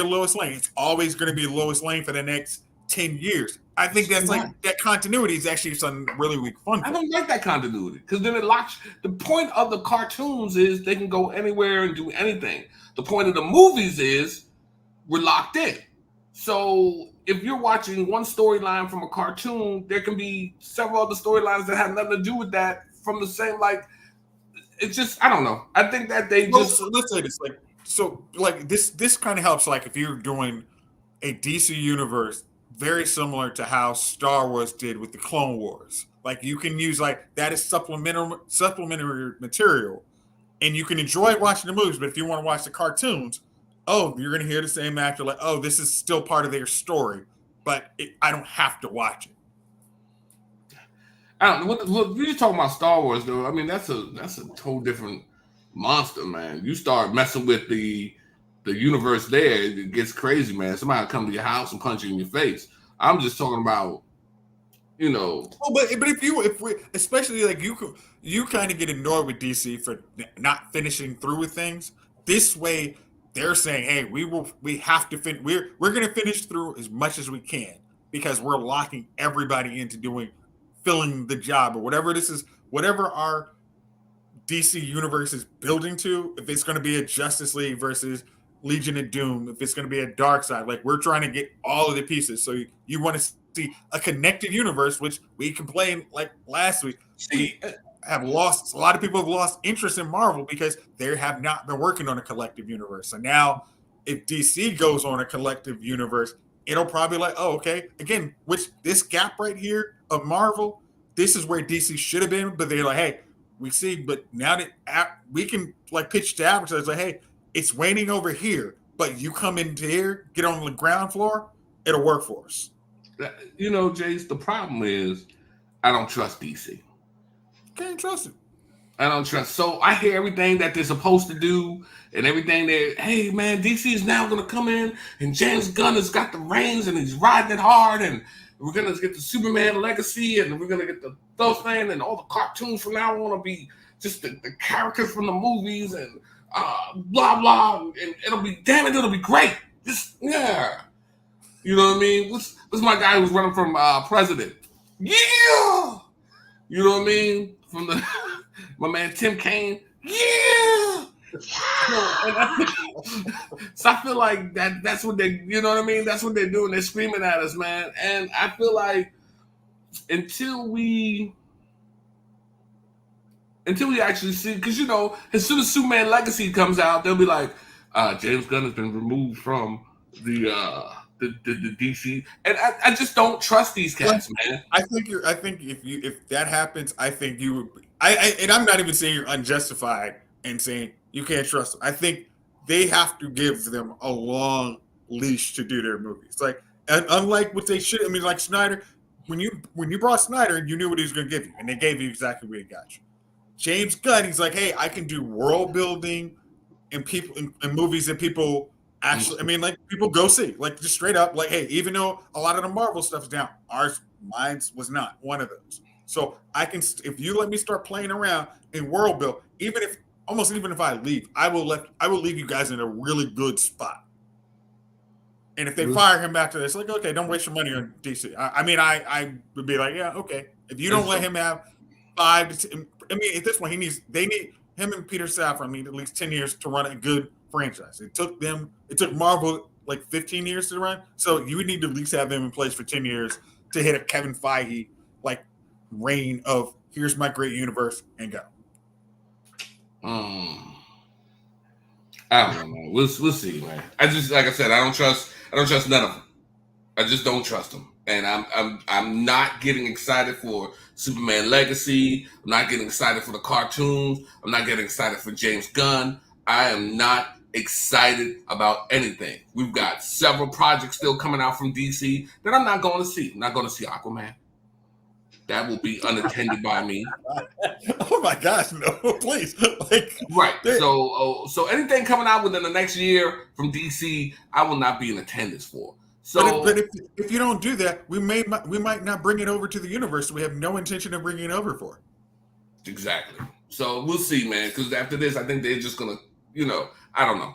Lois Lane, it's always going to be Lois Lane for the next 10 years. I think that's like that continuity is actually some really weak fun. I don't like that continuity because then it locks. The point of the cartoons is they can go anywhere and do anything. The point of the movies is we're locked in. So if you're watching one storyline from a cartoon, there can be several other storylines that have nothing to do with that from the same. Like it's just I don't know. I think that let's say this this kind of helps. Like if you're doing a DC universe. Very similar to how Star Wars did with the Clone Wars. Like you can use like that is supplementary material, and you can enjoy watching the movies. But if you want to watch the cartoons, you're going to hear the same actor. Like, this is still part of their story, but I don't have to watch it. I don't. What you talking about Star Wars though? I mean, that's a whole different monster, man. You start messing with the universe there, it gets crazy, man. Somebody will come to your house and punch you in your face. I'm just talking about, you know. Oh, but if we especially like you kind of get annoyed with DC for not finishing through with things. This way, they're saying, hey, we have to we're going to finish through as much as we can because we're locking everybody into filling the job or whatever this is, whatever our DC universe is building to. If it's going to be a Justice League versus Legion of Doom, if it's going to be a Dark Side, like we're trying to get all of the pieces. So you want to see a connected universe, which we complained like last week. We have lost, a lot of people have lost interest in Marvel because they have not been working on a collective universe. So now if DC goes on a collective universe, it'll probably like, oh, okay. Again, which this gap right here of Marvel, this is where DC should have been, but they're like, hey, we see, but now that we can like pitch to advertisers like, hey, it's waiting over here, but you come into here, get on the ground floor, it'll work for us. You know, Jace, the problem is I don't trust DC. Can't trust it. I don't trust. So I hear everything that they're supposed to do and everything that, hey, man, DC is now going to come in and James Gunn has got the reins and he's riding it hard and we're going to get the Superman legacy and we're going to get those things and all the cartoons from now on will be just the characters from the movies and blah, blah. And it'll be great. Just, yeah. You know what I mean? What's my guy who's running from president? Yeah. You know what I mean? From my man Tim Kaine. Yeah. So I feel like that's what they, you know what I mean? That's what they're doing. They're screaming at us, man. And I feel like until we actually see, because you know, as soon as Superman Legacy comes out, they'll be like, James Gunn has been removed from the DC, and I just don't trust these cats, man. I think if that happens, I think you would. And I'm not even saying you're unjustified and saying you can't trust them. I think they have to give them a long leash to do their movies. Like, and unlike what they should. I mean, like Snyder, when you brought Snyder, you knew what he was going to give you, and they gave you exactly what he got you. James Gunn, he's like, hey, I can do world building and people and movies that people actually, I mean, like people go see, like just straight up, like, hey, even though a lot of the Marvel stuff is down, mine was not one of those. So I can, if you let me start playing around in world build, even if I leave, I will leave you guys in a really good spot. And if they fire him after this, like, okay, don't waste your money on DC. I would be like, yeah, okay. If you don't let him have 5 to 10, I mean, at this point, they need him and Peter Safran need at least 10 years to run a good franchise. It took Marvel like 15 years to run. So you would need to at least have them in place for 10 years to hit a Kevin Feige like reign of here's my great universe and go. I don't know. We'll see, man. I just, like I said, I don't trust none of them. I just don't trust them. And I'm not getting excited for Superman Legacy. I'm not getting excited for the cartoons. I'm not getting excited for James Gunn. I am not excited about anything. We've got several projects still coming out from DC that I'm not going to see. I'm not going to see Aquaman. That will be unattended by me. Oh my gosh, no, please. Like, right. So anything coming out within the next year from DC, I will not be in attendance for. So, but if you don't do that, we might not bring it over to the universe. We have no intention of bringing it over for. Exactly. So we'll see, man. Because after this, I think they're just gonna, I don't know.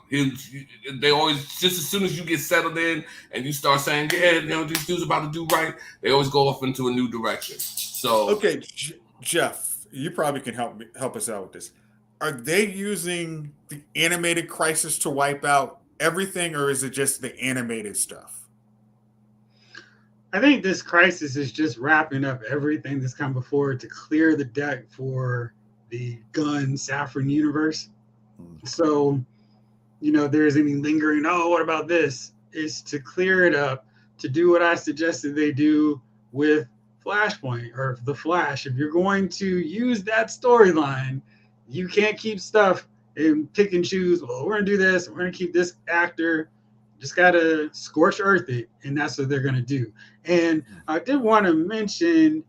They always, just as soon as you get settled in and you start saying, yeah, these dudes about to do right, they always go off into a new direction. So okay, Jeff, you probably can help us out with this. Are they using the animated Crisis to wipe out everything, or is it just the animated stuff? I think this Crisis is just wrapping up everything that's come before to clear the deck for the Gunn Safran universe. So, there's any lingering, what about this? Is to clear it up, to do what I suggested they do with Flashpoint or The Flash. If you're going to use that storyline, you can't keep stuff and pick and choose, well, we're going to do this, we're going to keep this actor. Just got to scorch earth it, and that's what they're going to do. And I did want to mention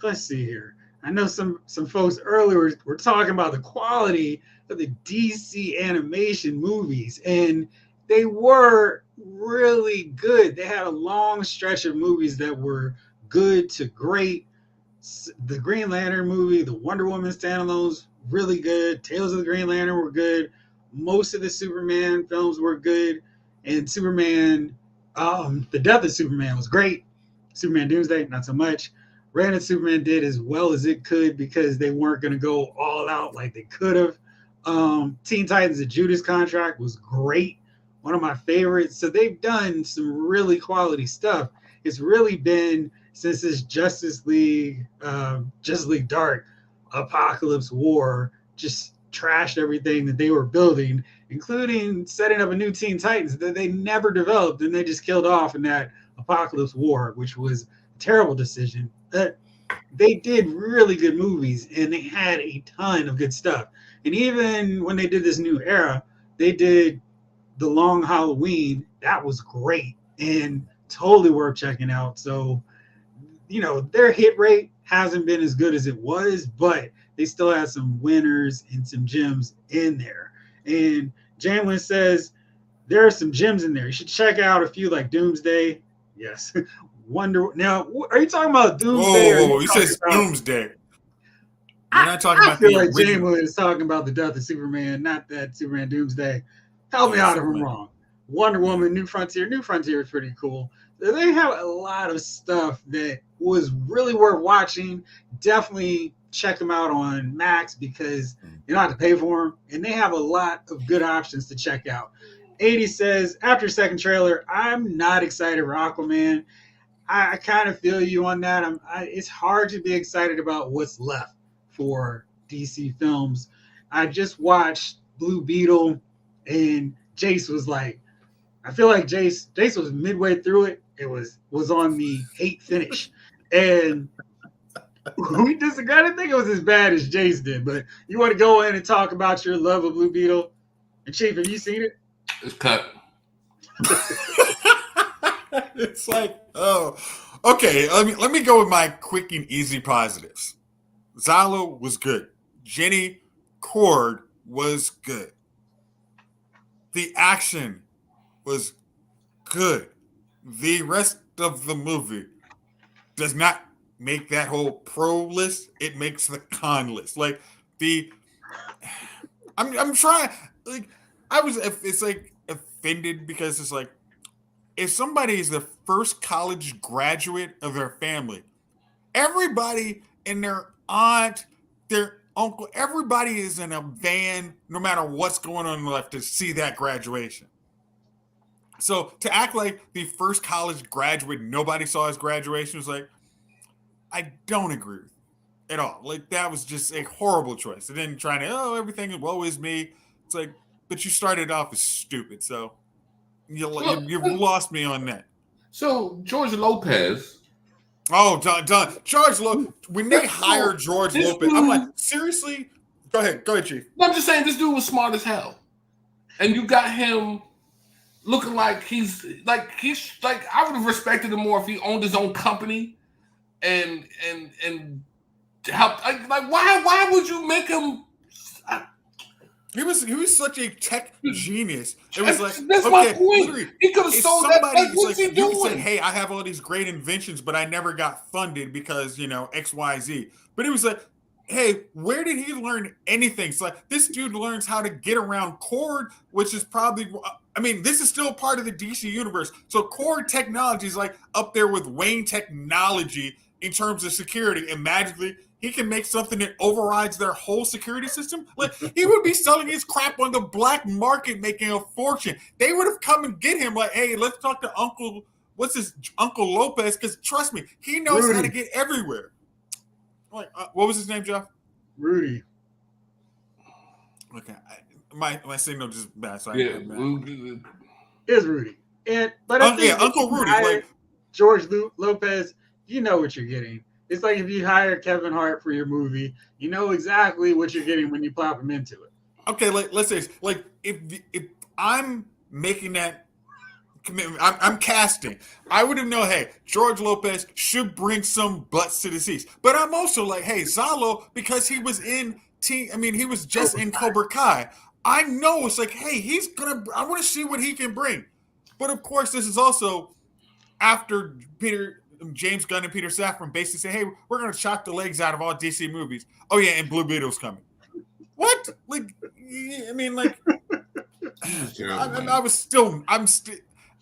let's see here. I know some folks earlier were talking about the quality of the DC animation movies, and they were really good. They had a long stretch of movies that were good to great. The Green Lantern movie, the Wonder Woman standalones, really good. Tales of the Green Lantern were good. Most of the Superman films were good, and Superman, the Death of Superman was great. Superman Doomsday, not so much. Ran and Superman did as well as it could because they weren't going to go all out like they could have. Teen Titans: The Judas Contract was great, one of my favorites. So they've done some really quality stuff. It's really been since this Justice League Dark Apocalypse War just trashed everything that they were building, including setting up a new Teen Titans that they never developed and they just killed off in that Apocalypse War, which was a terrible decision. They did really good movies and they had a ton of good stuff. And even when they did this new era, they did The Long Halloween. That was great and totally worth checking out. So, their hit rate hasn't been as good as it was, but they still had some winners and some gems in there. And Jamlin says there are some gems in there. You should check out a few like Doomsday. Yes. Wonder. Now, are you talking about Doomsday? Oh, he says Doomsday. You're not talking about I feel the like original. Jamlin is talking about the Death of Superman, not that Superman Doomsday. Help me out if I'm wrong. Wonder Woman, New Frontier. New Frontier is pretty cool. They have a lot of stuff that was really worth watching. Definitely check them out on Max because you don't have to pay for them. And they have a lot of good options to check out. 80 says, after second trailer, I'm not excited for Aquaman. I kind of feel you on that. It's hard to be excited about what's left for DC films. I just watched Blue Beetle, and Jace was like, I feel like Jace was midway through it. It was on the hate finish, and we disagree. I didn't think it was as bad as Jace did, but you want to go in and talk about your love of Blue Beetle? And Chief, have you seen it? It's cut. It's like, oh, okay. Let me go with my quick and easy positives. Zalo was good. Jenny Cord was good. The action was good. The rest of the movie does not make that whole pro list. It makes the con list. Like I'm trying. Like it's like offended because it's like if somebody is the first college graduate of their family, everybody and their aunt, their uncle, everybody is in a van, no matter what's going on in life, to see that graduation. So to act like the first college graduate, nobody saw his graduation was like, I don't agree with it at all. Like that was just a horrible choice. And then trying to, everything is woe is me. It's like, but you started off as stupid. So you've lost me on that. So George Lopez. Oh, done. George Lopez. When they hired George Lopez, I'm like, seriously? Go ahead, Chief. No, I'm just saying this dude was smart as hell, and you got him looking like he's like I would have respected him more if he owned his own company, and helped. Like why would you make him? He was such a tech genius. It was like that's my point. He could have sold that. Like, what's he doing? You could say, "Hey, I have all these great inventions, but I never got funded because X, Y, Z." But it was like, "Hey, where did he learn anything?" It's like this dude learns how to get around Cord, which is probably. I mean, this is still part of the DC universe, so Cord technology is like up there with Wayne technology in terms of security, and magically he can make something that overrides their whole security system. Like he would be selling his crap on the black market, making a fortune. They would have come and get him like, hey, let's talk to Uncle Lopez, because trust me, he knows how to get everywhere. Like, what was his name, Jeff? Rudy. Okay, my signal just bad. So It's Rudy. But Uncle Rudy. Like George Lopez, you know what you're getting. It's like if you hire Kevin Hart for your movie, you know exactly what you're getting when you plop him into it. Okay, like let's say, like if I'm making that commitment. I'm casting. I would have known, hey, George Lopez should bring some butts to the seats. But I'm also like, hey, Zalo, because he was in he was just in Cobra Kai. I know it's like, hey, I want to see what he can bring. But of course, this is also after James Gunn and Peter Safran basically say, hey, we're going to chop the legs out of all DC movies. Oh, yeah, and Blue Beetle's coming. What? Like, I mean, like,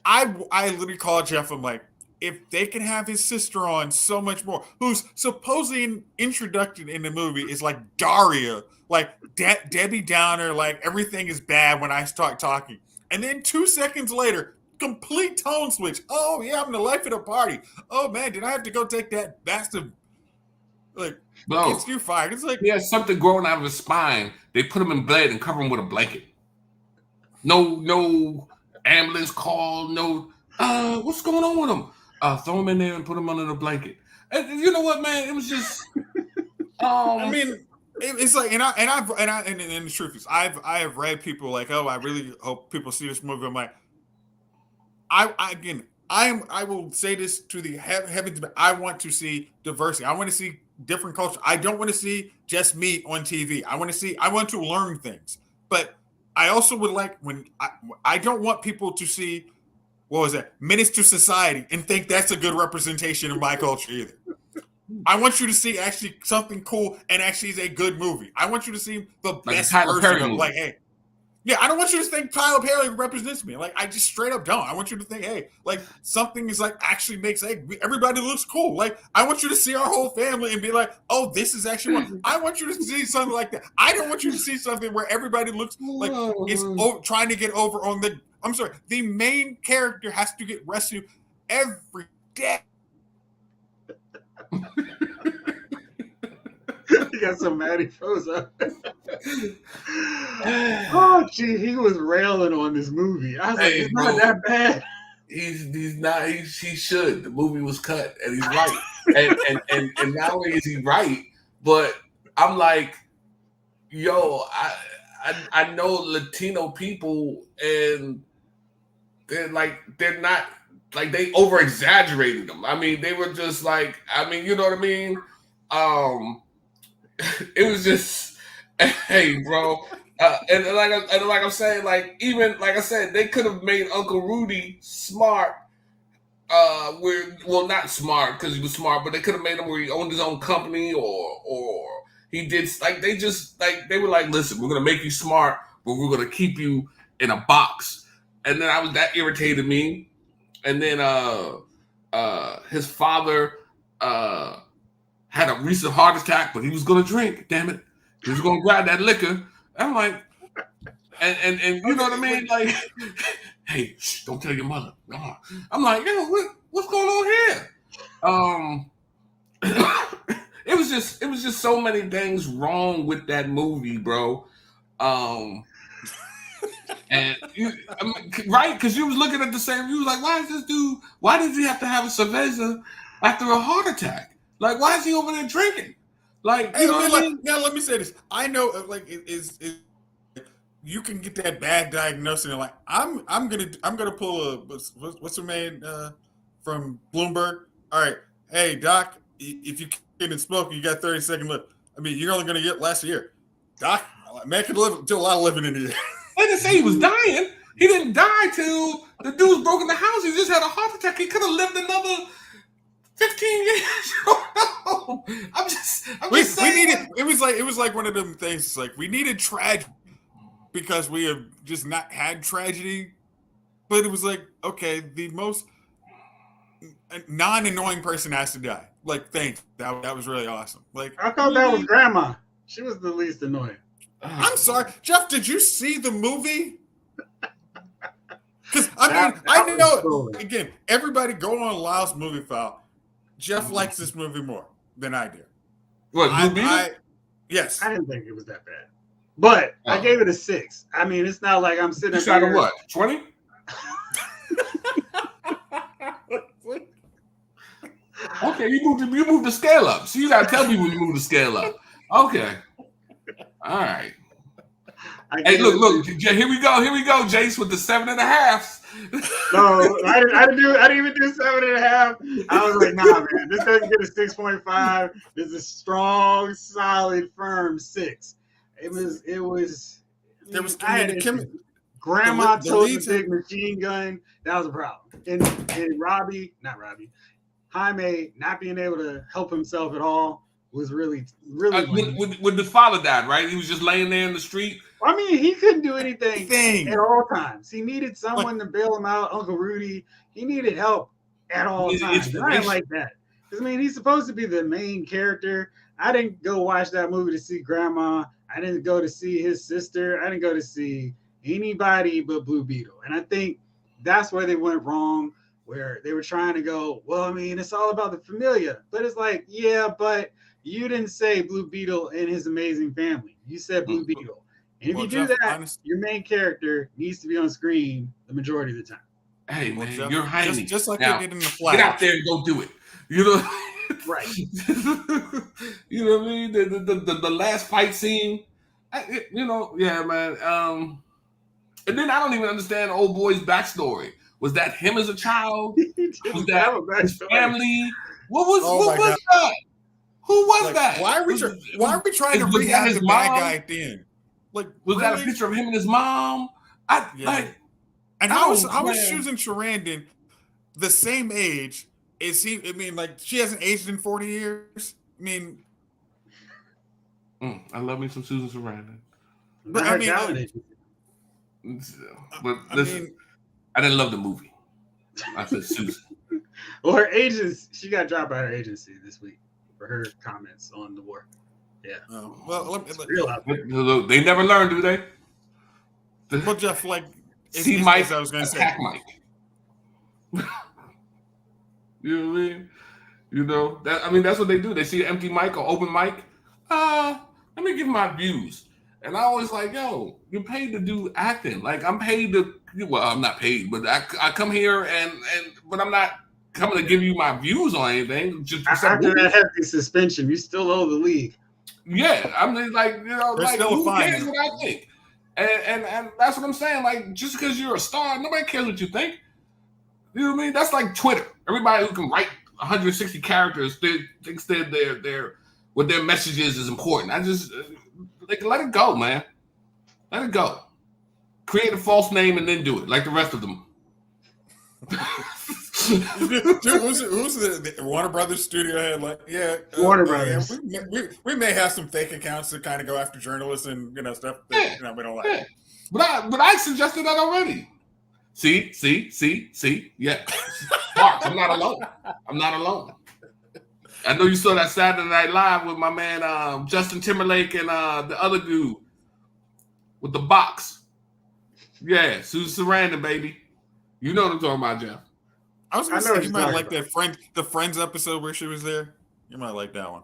I literally called Jeff. I'm like, if they can have his sister on so much more, who's supposedly an introduction in the movie is like Daria, like Debbie Downer, like everything is bad when I start talking. And then 2 seconds later, complete tone switch. Oh, yeah, I'm the life of the party. Oh, man, did I have to go take that bastard? Like, gets you fired. It's like he has something growing out of his spine. They put him in bed and cover him with a blanket. No ambulance call. No, what's going on with him? Throw him in there and put him under the blanket. And you know what, man? It was just. I mean, it's like, and the truth is, I have read people like, oh, I really hope people see this movie. I'm like, I will say this to the heavens. I want to see diversity. I want to see different culture. I don't want to see just me on TV. I want to learn things. But I also would like I don't want people to see, what was that, Menace to Society and think that's a good representation of my culture either. I want you to see actually something cool and actually is a good movie. I want you to see the best version of like, hey, yeah, I don't want you to think Tyler Perry represents me. Like, I just straight up don't. I want you to think, hey, like something is like actually makes, hey, everybody looks cool. Like, I want you to see our whole family and be like, oh, this is actually one. I want you to see something like that. I don't want you to see something where everybody looks like it's trying to get over on the. I'm sorry, the main character has to get rescued every day. You got some mad he froze up. Oh, gee, he was railing on this movie. I was like, it's not that bad. He's not. He should. The movie was cut, and he's right. and not only is he right, but I'm like, yo, I know Latino people, and they're not like they over exaggerated them. I mean, they were just like, I mean, you know what I mean? It was just, hey, bro, and like I'm saying, like even like I said, they could have made Uncle Rudy smart. Not smart because he was smart, but they could have made him where he owned his own company or he did like they were like, listen, we're gonna make you smart, but we're gonna keep you in a box. And then that irritated me. And then his father had a recent heart attack, but he was gonna drink. Damn it, he was gonna grab that liquor. I'm like, and you know what I mean? Like, hey, don't tell your mother. I'm like, yo, what's going on here? It was just so many things wrong with that movie, bro. And right, because you was looking at the same. You was like, why does he have to have a cerveza after a heart attack? Like, why is he over there drinking? Like, you know what I mean? Now, let me say this. I know, like, you can get that bad diagnosis and like, I'm gonna pull what's her name from Bloomberg? All right, hey doc, if you can't smoke, you got 30 seconds left. I mean, you're only gonna get last year. Doc, man can do a lot of living in here. They didn't say he was dying. He didn't die till the dudes broke in the house. He just had a heart attack. He could have lived another 15 years. I'm just saying. It was like one of them things. It's like we needed tragedy because we have just not had tragedy. But it was like, okay, the most non-annoying person has to die. Like, thanks. That was really awesome. Like, I thought that was Grandma. She was the least annoying. I'm sorry, Jeff. Did you see the movie? Because I know. Again, everybody go on Lyle's movie file. Jeff likes this movie more than I do. What? Yes. I didn't think it was that bad, but I gave it a 6. I mean, it's not like I'm sitting. You shot a what? 20? Okay, you moved the scale up. So you gotta tell me when you move the scale up. Okay. All right. Hey, look, here we go, Jace, with the 7.5. No, I didn't even do 7.5. I was like, nah, man, this doesn't get a 6.5. This is a strong, solid, firm 6. It was. There was I had the issues. chemistry. Grandma the told the leads big machine gun. That was a problem. And Jaime not being able to help himself at all was really lame. When the father died, right? He was just laying there in the street. I mean, he couldn't do anything Thing. at all times. He needed someone to bail him out. Uncle Rudy, he needed help at all times. And I didn't like that. Because, I mean, he's supposed to be the main character. I didn't go watch that movie to see Grandma. I didn't go to see his sister. I didn't go to see anybody but Blue Beetle. And I think that's where they went wrong, where they were trying to go, well, I mean, it's all about the familia. But it's like, yeah, but you didn't say Blue Beetle and his amazing family. You said Blue Beetle. And if you do that, your main character needs to be on screen the majority of the time. Hey, man, you're hiding. Just like they did in the Flash. Get out there and go do it. You know? Right. You know what I mean? The last fight scene, yeah, man. And then I don't even understand old boy's backstory. Was that him as a child? Was that his family? What was that? Who was that? Why are we trying to rehab the bad guy at the end? Like, was that a picture of him and his mom? How was Susan Sarandon the same age? Is he? I mean, like, she hasn't aged in 40 years. I mean, I love me some Susan Sarandon. But I mean, listen, I didn't love the movie. I said Susan. Well, her agents, she got dropped by her agency this week for her comments on the war. Yeah. Real out there. They never learn, do they? Well, Jeff, like, see Mike, I was going to say, Mike. You know what I mean? You know that. I mean, that's what they do. They see an empty mic or open mic. Let me give my views. And I always like, yo, you're paid to do acting. Like, I'm paid to. Well, I'm not paid, but I come here but I'm not coming to give you my views on anything. Just after that hefty suspension, you still owe the league. Yeah, I mean, like, you know, like, who cares what I think? And that's what I'm saying. Like, just because you're a star, nobody cares what you think. You know what I mean? That's like Twitter. Everybody who can write 160 characters thinks they're what their message is important. I just let it go, man. Let it go. Create a false name and then do it, like the rest of them. Who's the Warner Brothers studio head? Like, Warner Brothers. We may have some fake accounts that kind of go after journalists and stuff that we don't like. Yeah. But I suggested that already. See. Yeah. Mark, I'm not alone. I know you saw that Saturday Night Live with my man Justin Timberlake and the other dude with the box. Yeah, Susan Sarandon, baby. You know what I'm talking about, Jeff. I was going to say, you might like the Friends episode where she was there. You might like that one.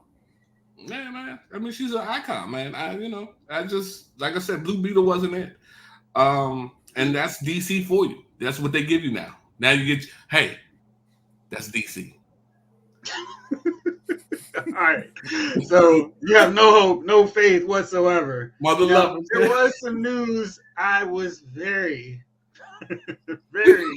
Yeah, man. I mean, she's an icon, man. I just, like I said, Blue Beetle wasn't it. And that's DC for you. That's what they give you now. Now you get, hey, that's DC. All right. So you have no hope, no faith whatsoever. Mother love. There was some news I was very, very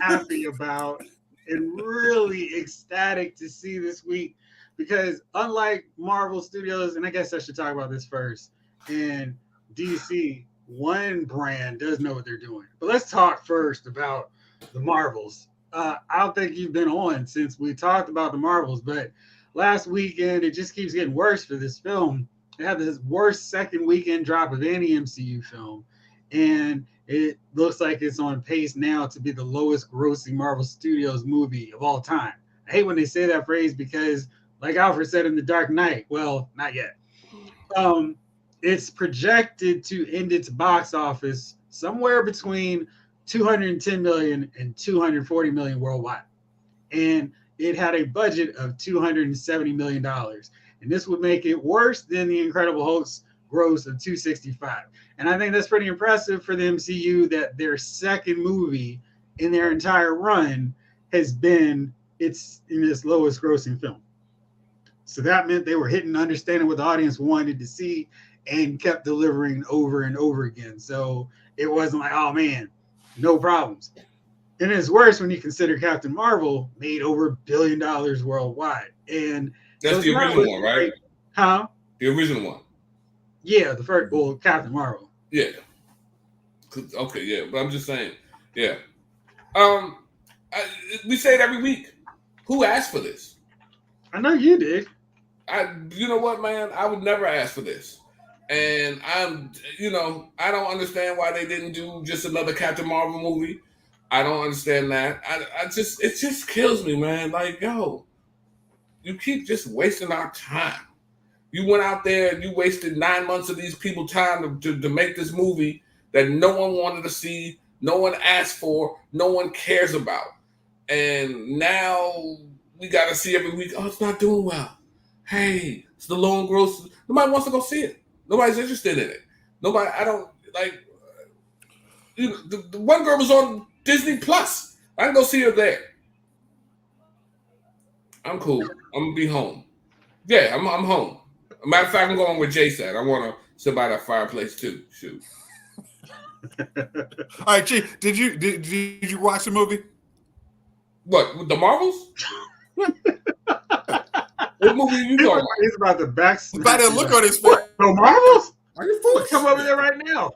happy about and really ecstatic to see this week, because unlike Marvel Studios, and I guess I should talk about this first, and DC, one brand does know what they're doing. But let's talk first about the Marvels. I don't think you've been on since we talked about the Marvels, but last weekend, it just keeps getting worse for this film. It had this worst second weekend drop of any MCU film, and it looks like it's on pace now to be the lowest grossing Marvel Studios movie of all time. I hate when they say that phrase because, like Alfred said in The Dark Knight, well, not yet. It's projected to end its box office somewhere between 210 million and 240 million worldwide. And it had a budget of $270 million. And this would make it worse than the Incredible Hulk's gross of 265. And I think that's pretty impressive for the MCU that their second movie in their entire run has been its lowest grossing film. So that meant they were hitting, understanding what the audience wanted to see, and kept delivering over and over again. So it wasn't like, oh man, no problems. And it's worse when you consider Captain Marvel made over $1 billion worldwide. And so That's it's the not original one, looking right? great. Huh? The original one. Yeah, the first, well, Captain Marvel. Yeah. Okay, yeah, but I'm just saying, yeah. Um, we say it every week. Who asked for this? I know you did. You know what, man? I would never ask for this, and I don't understand why they didn't do just another Captain Marvel movie. I don't understand that. It just kills me, man. Like, yo, you keep just wasting our time. You went out there and you wasted 9 months of these people's time to make this movie that no one wanted to see, no one asked for, no one cares about. And now we got to see every week, oh, it's not doing well. Hey, it's the lone gross. Nobody wants to go see it. Nobody's interested in it. Nobody, I don't, like, the one girl was on Disney Plus. I can go see her there. I'm cool. I'm going to be home. Yeah, I'm home. Matter of fact, I'm going with Jay said. I want to sit by that fireplace too. Shoot. All right, G, did you watch the movie? What, with the Marvels? What movie are you talking about? He's about the back. By the look on his face. No Marvels? Are you foolish? Come over there right now.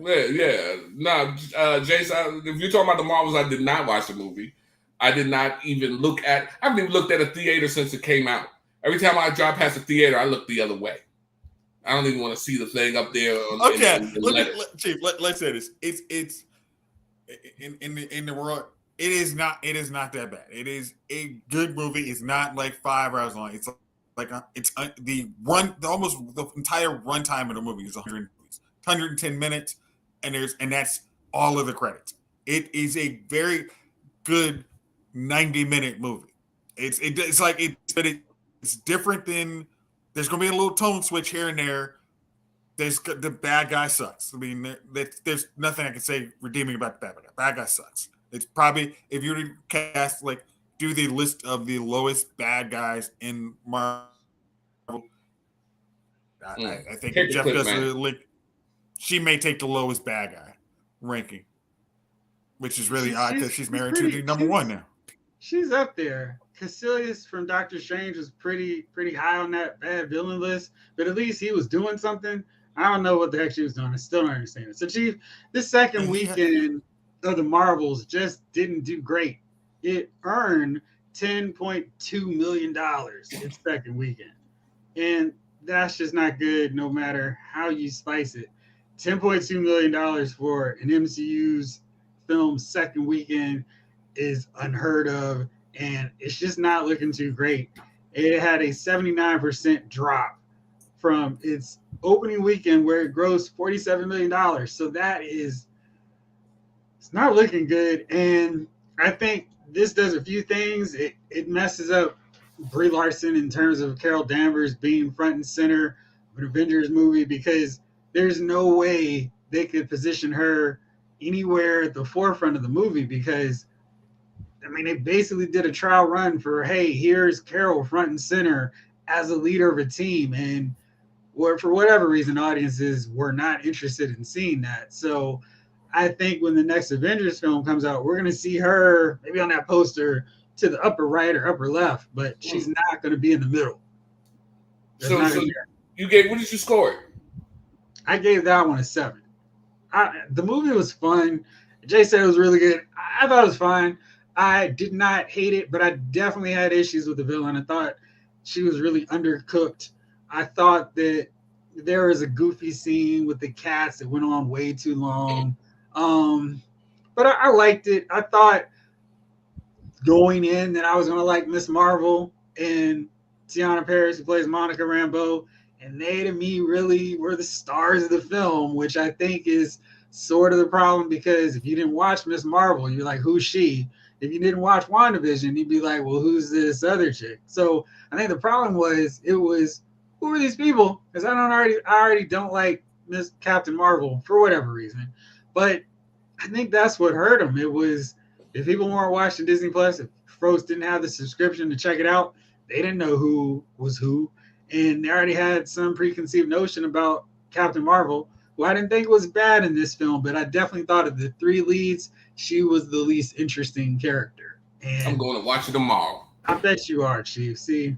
Yeah. Nah, Jason, if you're talking about the Marvels, I did not watch the movie. I did not even I haven't even looked at a theater since it came out. Every time I drive past a theater, I look the other way. I don't even want to see the thing up there. Chief, let's say this. It's in the world. It is not that bad. It is a good movie. It's not like 5 hours long. It's like the entire runtime of the movie is 110 minutes, and that's all of the credits. It is a very good 90-minute movie. It's different than, there's going to be a little tone switch here and there. The bad guy sucks. I mean, there's nothing I can say redeeming about the bad guy. Bad guy sucks. It's probably, if you were to cast, like, do the list of the lowest bad guys in Marvel, I think Jeff does she may take the lowest bad guy ranking, which is really odd because she's married to the number one now. She's up there. Caecilius from Doctor Strange was pretty high on that bad villain list, but at least he was doing something. I don't know what the heck she was doing. I still don't understand it. So, Chief, this second weekend of the Marvels just didn't do great. It earned $10.2 million its second weekend. And that's just not good no matter how you spice it. $10.2 million for an MCU's film's second weekend is unheard of, and it's just not looking too great. It had a 79% drop from its opening weekend where it grossed $47 million. So it's not looking good. And I think this does a few things. It messes up Brie Larson in terms of Carol Danvers being front and center of an Avengers movie, because there's no way they could position her anywhere at the forefront of the movie, because I mean, they basically did a trial run for, hey, here's Carol front and center as a leader of a team. And for whatever reason, audiences were not interested in seeing that. So I think when the next Avengers film comes out, we're going to see her maybe on that poster to the upper right or upper left, but she's not going to be in the middle. So what did you score it? I gave that one a 7. The movie was fun. Jay said it was really good. I thought it was fine. I did not hate it, but I definitely had issues with the villain. I thought she was really undercooked. I thought that there was a goofy scene with the cats that went on way too long. But I liked it. I thought going in that I was going to like Miss Marvel and Tiana Paris, who plays Monica Rambeau, and they, to me, really were the stars of the film, which I think is sort of the problem, because if you didn't watch Miss Marvel, you're like, who's she? If you didn't watch WandaVision, you'd be like, well, who's this other chick? So I think the problem was, who are these people? Because I already don't like Miss Captain Marvel for whatever reason. But I think that's what hurt them. It was, if people weren't watching Disney Plus, if folks didn't have the subscription to check it out, they didn't know who was who. And they already had some preconceived notion about Captain Marvel, who I didn't think was bad in this film, but I definitely thought of the 3 leads, she was the least interesting character. I'm And going to watch it tomorrow. I bet you are, Chief. See,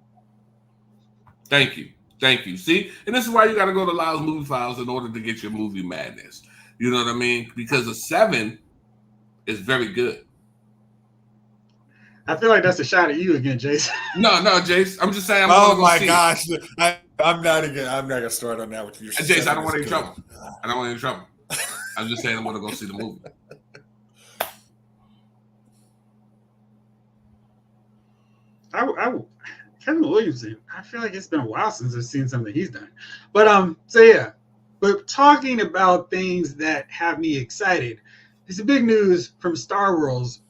Thank you. Thank you. See, and this is why you got to go to Lyle's Movie Files in order to get your movie madness. You know what I mean? Because a 7 is very good. I feel like that's a shot at you again, Jason. No, Jace. I'm just saying. I'm Oh going my to go gosh, I'm not gonna start on that with you. Jace, I don't want any trouble. I don't want any trouble. I'm just saying I'm going to go see the movie. Kevin Williamson, I feel like it's been a while since I've seen something he's done. But so yeah. But talking about things that have me excited, it's a big news from Star Wars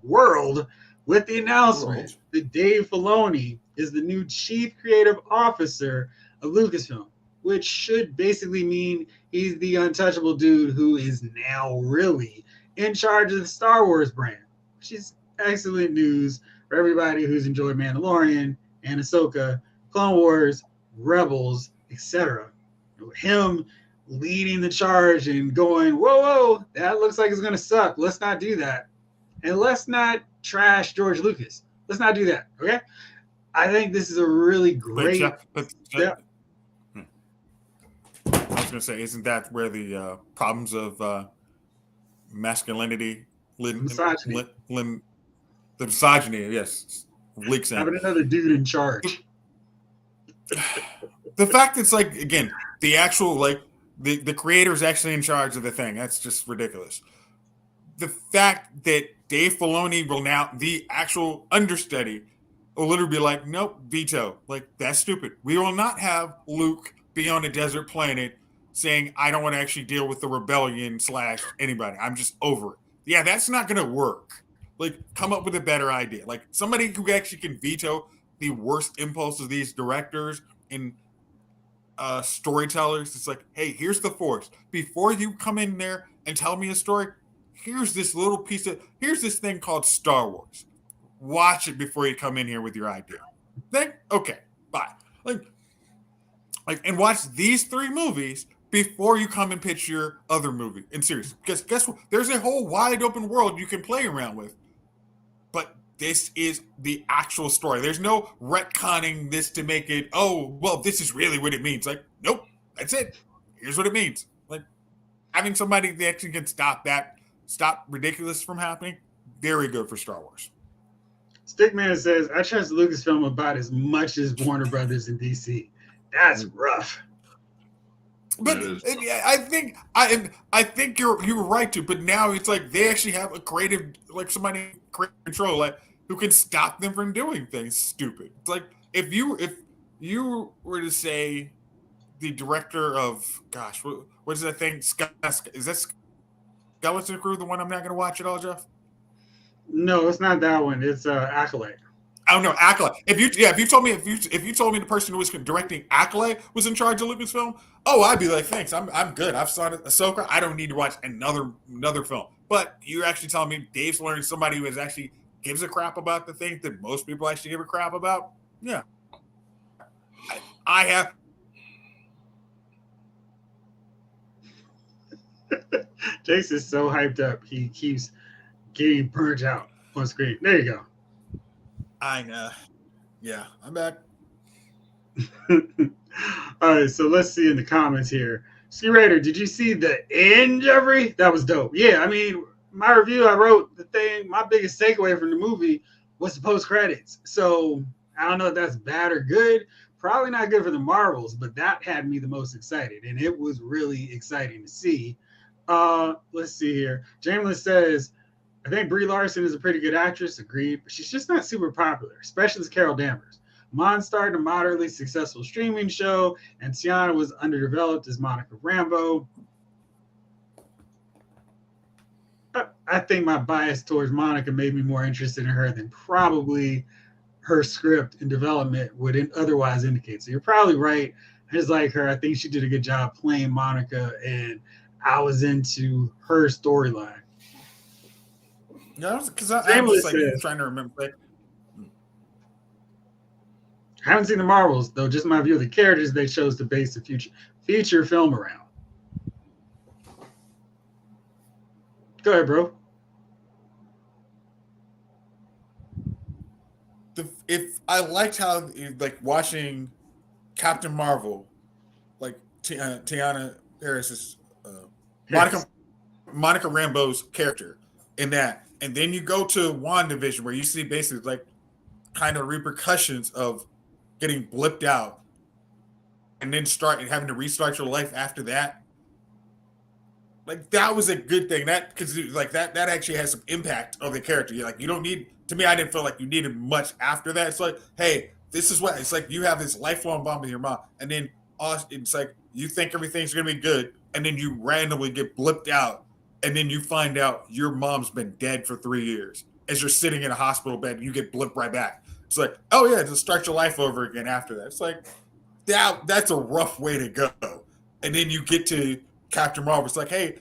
World with the announcement that Dave Filoni is the new chief creative officer of Lucasfilm, which should basically mean he's the untouchable dude who is now really in charge of the Star Wars brand, which is excellent news for everybody who's enjoyed Mandalorian and Ahsoka, Clone Wars, Rebels, etc. Him leading the charge and going, whoa, that looks like it's going to suck. Let's not do that. And let's not trash George Lucas. Let's not do that, okay? I think this is a really great step. I was going to say, isn't that where the problems of masculinity, misogyny. The misogyny, yes, leaks in. Having another dude in charge. The fact it's like, again, the actual, like, the creator's actually in charge of the thing. That's just ridiculous. The fact that Dave Filoni will now, the actual understudy, will literally be like, nope, veto. Like, that's stupid. We will not have Luke be on a desert planet saying, I don't want to actually deal with the rebellion / anybody. I'm just over it. Yeah, that's not going to work. Like, come up with a better idea. Like, somebody who actually can veto the worst impulse of these directors and storytellers. It's like, hey, here's the Force. Before you come in there and tell me a story, here's this this thing called Star Wars. Watch it before you come in here with your idea. Then, okay, bye. Like, and watch these 3 movies before you come and pitch your other movie in series. Because guess what? There's a whole wide open world you can play around with. But this is the actual story. There's no retconning this to make it, oh, well, this is really what it means. Like, nope, that's it. Here's what it means. Like, having somebody that actually can stop ridiculous from happening, very good for Star Wars. Stickman says, I trust Lucasfilm about as much as Warner Brothers in DC. That's rough. But I think you're right too. But now it's like they actually have a creative, like somebody creative control, like who can stop them from doing things stupid. It's like if you were to say the director of, gosh, what is that thing? Is that Skeleton Crew the one I'm not going to watch at all, Jeff? No, it's not that one. It's Acolyte. Oh no, Acolyte. If you told me the person who was directing Acolyte was in charge of Lucasfilm, I'd be like, thanks, I'm good. I've started Ahsoka. I don't need to watch another film. But you're actually telling me Dave's learning somebody who actually gives a crap about the thing that most people actually give a crap about? Yeah, I have. Jason's so hyped up, he keeps getting burnt out on screen. There you go. I know. Yeah, I'm back. All right, so let's see in the comments here. Ski Raider, did you see the end, Jeffrey? That was dope. Yeah, I mean, my review, I wrote the thing. My biggest takeaway from the movie was the post credits. So I don't know if that's bad or good. Probably not good for the Marvels, but that had me the most excited, and it was really exciting to see. Let's see here. Jamelin says, I think Brie Larson is a pretty good actress, agreed, but she's just not super popular, especially as Carol Danvers. Mon started a moderately successful streaming show, and Tiana was underdeveloped as Monica Rambeau. I think my bias towards Monica made me more interested in her than probably her script and development would otherwise indicate. So you're probably right. I just like her. I think she did a good job playing Monica, and I was into her storyline. Yeah, because I'm just like trying to remember. I haven't seen the Marvels, though, just my view of the characters they chose to base the feature film around. Go ahead, bro. If I liked how like watching Captain Marvel, like Tiana Harris's Harris. Monica Rambeau's character in that, and then you go to WandaVision where you see basically like kind of repercussions of getting blipped out, and then start and having to restart your life after that. Like that was a good thing. That because like that actually has some impact on the character. You're like you don't need to me. I didn't feel like you needed much after that. It's like, hey, this is what it's like. You have this lifelong bond with your mom, and then it's like you think everything's gonna be good, and then you randomly get blipped out, and then you find out your mom's been dead for 3 years. As you're sitting in a hospital bed, you get blipped right back. It's like, oh yeah, just start your life over again after that. It's like that's a rough way to go. And then you get to Captain Marvel. It's like, hey,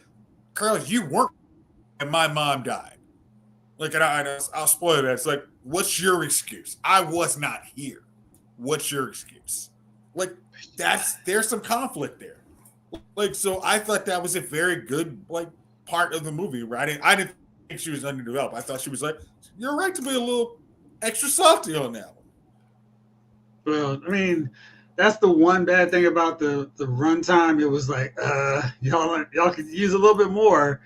Carl, you weren't, and my mom died. Like, and I'll spoil that. It's like, what's your excuse? I was not here. What's your excuse? Like, there's some conflict there. Like, so I thought that was a very good like part of the movie. Right? I didn't think she was underdeveloped. I thought she was like, you're right to be a little extra salty on that one. Well, I mean, that's the one bad thing about the runtime. It was like, y'all could use a little bit more.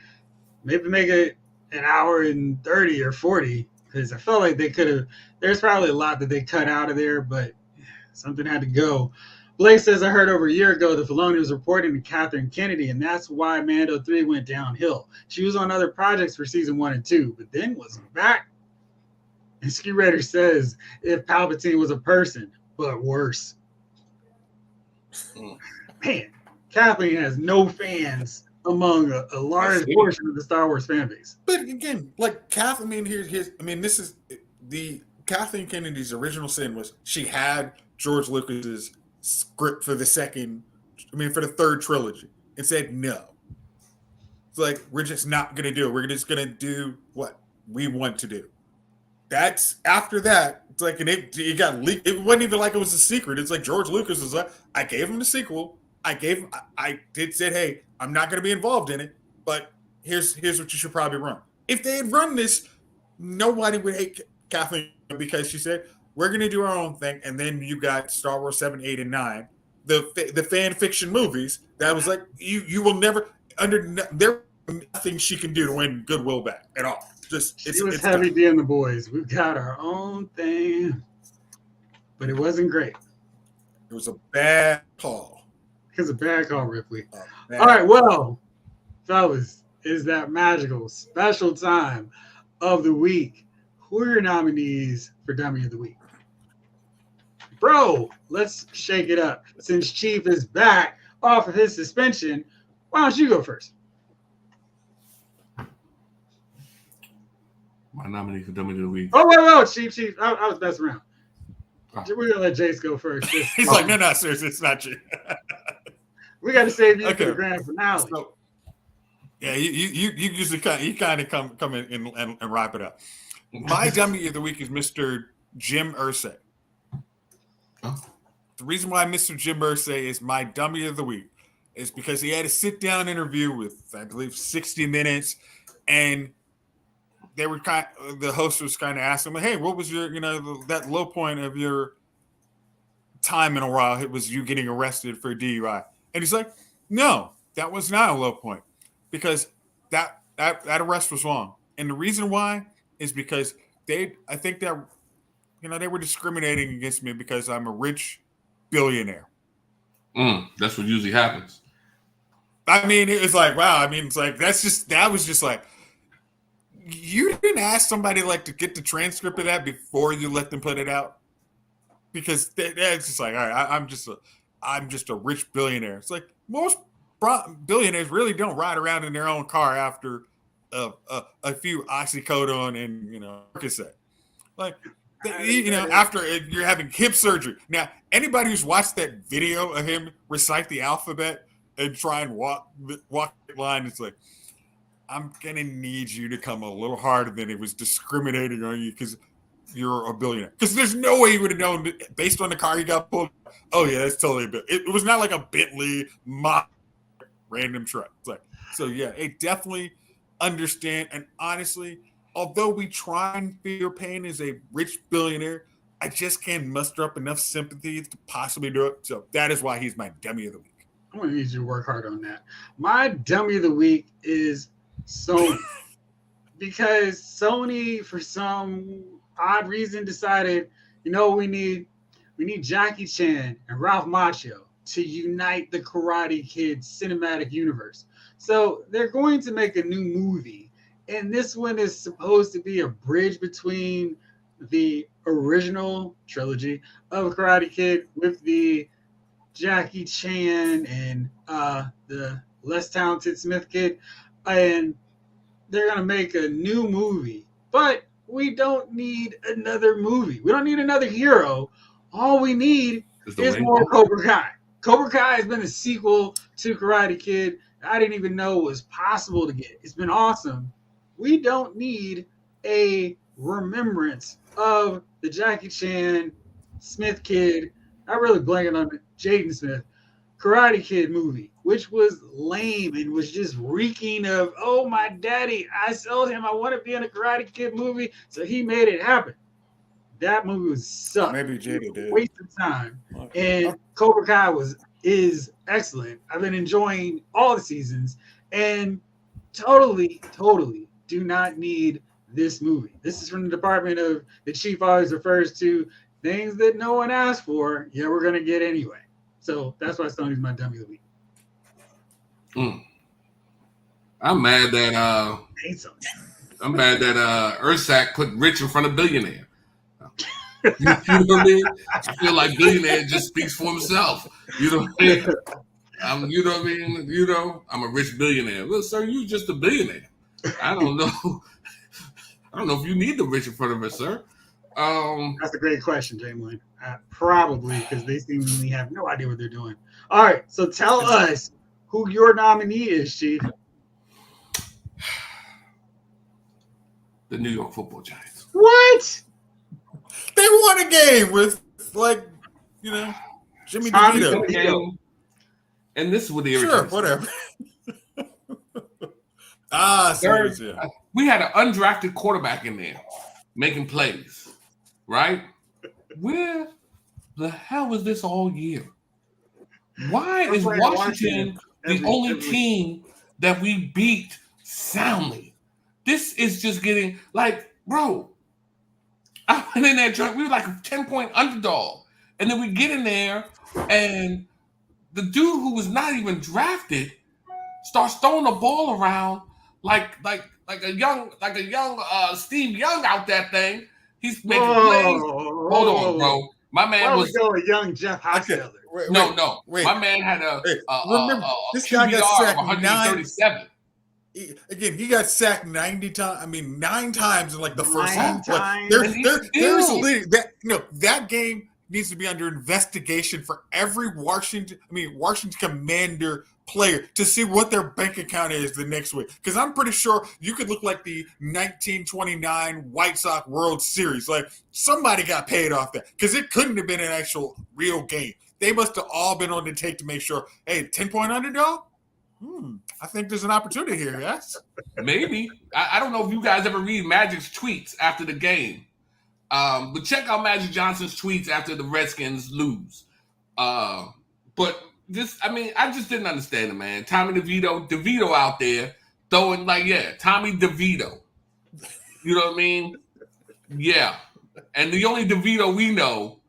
Maybe make it an hour and 30 or 40. Because I felt like they could have. There's probably a lot that they cut out of there, but something had to go. Blake says, I heard over a year ago that Filoni was reporting to Catherine Kennedy, and that's why Mando 3 went downhill. She was on other projects for season 1 and 2, but then wasn't back. And Ski Raider says, if Palpatine was a person, but worse. Man, Kathleen has no fans among a large portion of the Star Wars fan base. But again, like Kathleen, I mean, this is the Kathleen Kennedy's original sin was she had George Lucas's script for the third trilogy and said no. It's like, we're just not going to do it. We're just going to do what we want to do. That's after that. It's like, and it got leaked. It wasn't even like it was a secret. It's like George Lucas was like, I gave him the sequel. I said, hey, I'm not going to be involved in it, but here's what you should probably run. If they had run this, nobody would hate Kathleen because she said, we're going to do our own thing. And then you got Star Wars 7, 8, and 9, the fan fiction movies that was like, you will never, there nothing she can do to win goodwill back at all. She was heavy D and the boys. We've got our own thing, but it wasn't great. It was a bad call. It was a bad call, Ripley. All right, well, fellas, is that magical special time of the week? Who are your nominees for Dummy of the Week? Bro, let's shake it up. Since Chief is back off of his suspension, why don't you go first? My nominee for Dummy of the Week. Oh, whoa, Chief. I was messing around. We're gonna let Jace go first. He's like, no, seriously, it's not you. We got to save you for the grand finale. So, yeah, you usually kind of come in and wrap it up. My dummy of the week is Mr. Jim Irsay. Oh. The reason why Mr. Jim Irsay is my dummy of the week is because he had a sit-down interview with, I believe, 60 Minutes, and the host was kind of asking him, hey, what was your, that low point of your time in a while? It was you getting arrested for DUI. And he's like, no, that was not a low point because that arrest was wrong. And the reason why is because I think that, they were discriminating against me because I'm a rich billionaire. That's what usually happens. I mean, it was like, wow. I mean, it's like, that was just like, you didn't ask somebody like to get the transcript of that before you let them put it out, because it's just like, all right, I'm just a rich billionaire. It's like most billionaires really don't ride around in their own car after a few oxycodone and Percocet. Like, after you're having hip surgery. Now, anybody who's watched that video of him recite the alphabet and try and walk the line, it's like, I'm going to need you to come a little harder than it was discriminating on you because you're a billionaire. Because there's no way you would have known, based on the car you got pulled, oh, yeah, that's totally a bit. It was not like a Bentley random truck. It's like, so, yeah, it definitely understand. And honestly, although we try and feel pain as a rich billionaire, I just can't muster up enough sympathy to possibly do it. So that is why he's my dummy of the week. I'm gonna need you to work hard on that. My dummy of the week is Sony. Because Sony, for some odd reason, decided, we need Jackie Chan and Ralph Macchio to unite the Karate Kid cinematic universe. So they're going to make a new movie, and this one is supposed to be a bridge between the original trilogy of Karate Kid with the Jackie Chan and the less talented Smith kid, and they're gonna make a new movie. But we don't need another movie. We don't need another hero. All we need is more Cobra Kai. Cobra Kai has been a sequel to Karate Kid I didn't even know was possible to get. It's been awesome. We don't need a remembrance of the Jackie Chan Smith kid. I'm really blanking on Jaden Smith Karate Kid movie, which was lame and was just reeking of, oh, my daddy, I sold him. I want to be in a Karate Kid movie, so he made it happen. That movie was sucked. Maybe Jada did. Waste of time. And Cobra Kai is excellent. I've been enjoying all the seasons and totally do not need this movie. This is from the department of the chief always refers to things that no one asked for. Yeah, we're going to get anyway. So that's why Sony's my dummy of the week. I'm mad that Ursak put rich in front of billionaire. You know what I mean? I feel like billionaire just speaks for himself. You know what I mean? You know what I mean? I'm a rich billionaire. Well, sir, you just a billionaire. I don't know. I don't know if you need the rich in front of it, sir. That's a great question, Jamie. Probably, because they seemingly have no idea what they're doing. All right, so tell us who your nominee is, Chief. The New York Football Giants. What? They won a game with, Jimmy DeVito. And this is what the Sure, whatever. We had an undrafted quarterback in there making plays, right? Where the hell was this all year? Why is Washington the only team that we beat soundly? This is just getting bro. I went in there, we were like a 10-point underdog. And then we get in there, and the dude who was not even drafted starts throwing the ball around like a young Steve Young out that thing. He's making plays. Hold on, bro. My man was a young Jeff Hostetler. No. Wait. My man had remember, this guy got QBR sacked of 137. He got sacked 90 times. 9 times in the first half. That game needs to be under investigation for every Washington Commander player to see what their bank account is the next week. Because I'm pretty sure you could look like the 1929 White Sox World Series. Somebody got paid off that because it couldn't have been an actual real game. They must have all been on the take to make sure, hey, 10-point underdog? I think there's an opportunity here, yes? Maybe. I don't know if you guys ever read Magic's tweets after the game. But check out Magic Johnson's tweets after the Redskins lose. But I just didn't understand it, man. Tommy DeVito out there throwing Tommy DeVito. You know what I mean? Yeah. And the only DeVito we know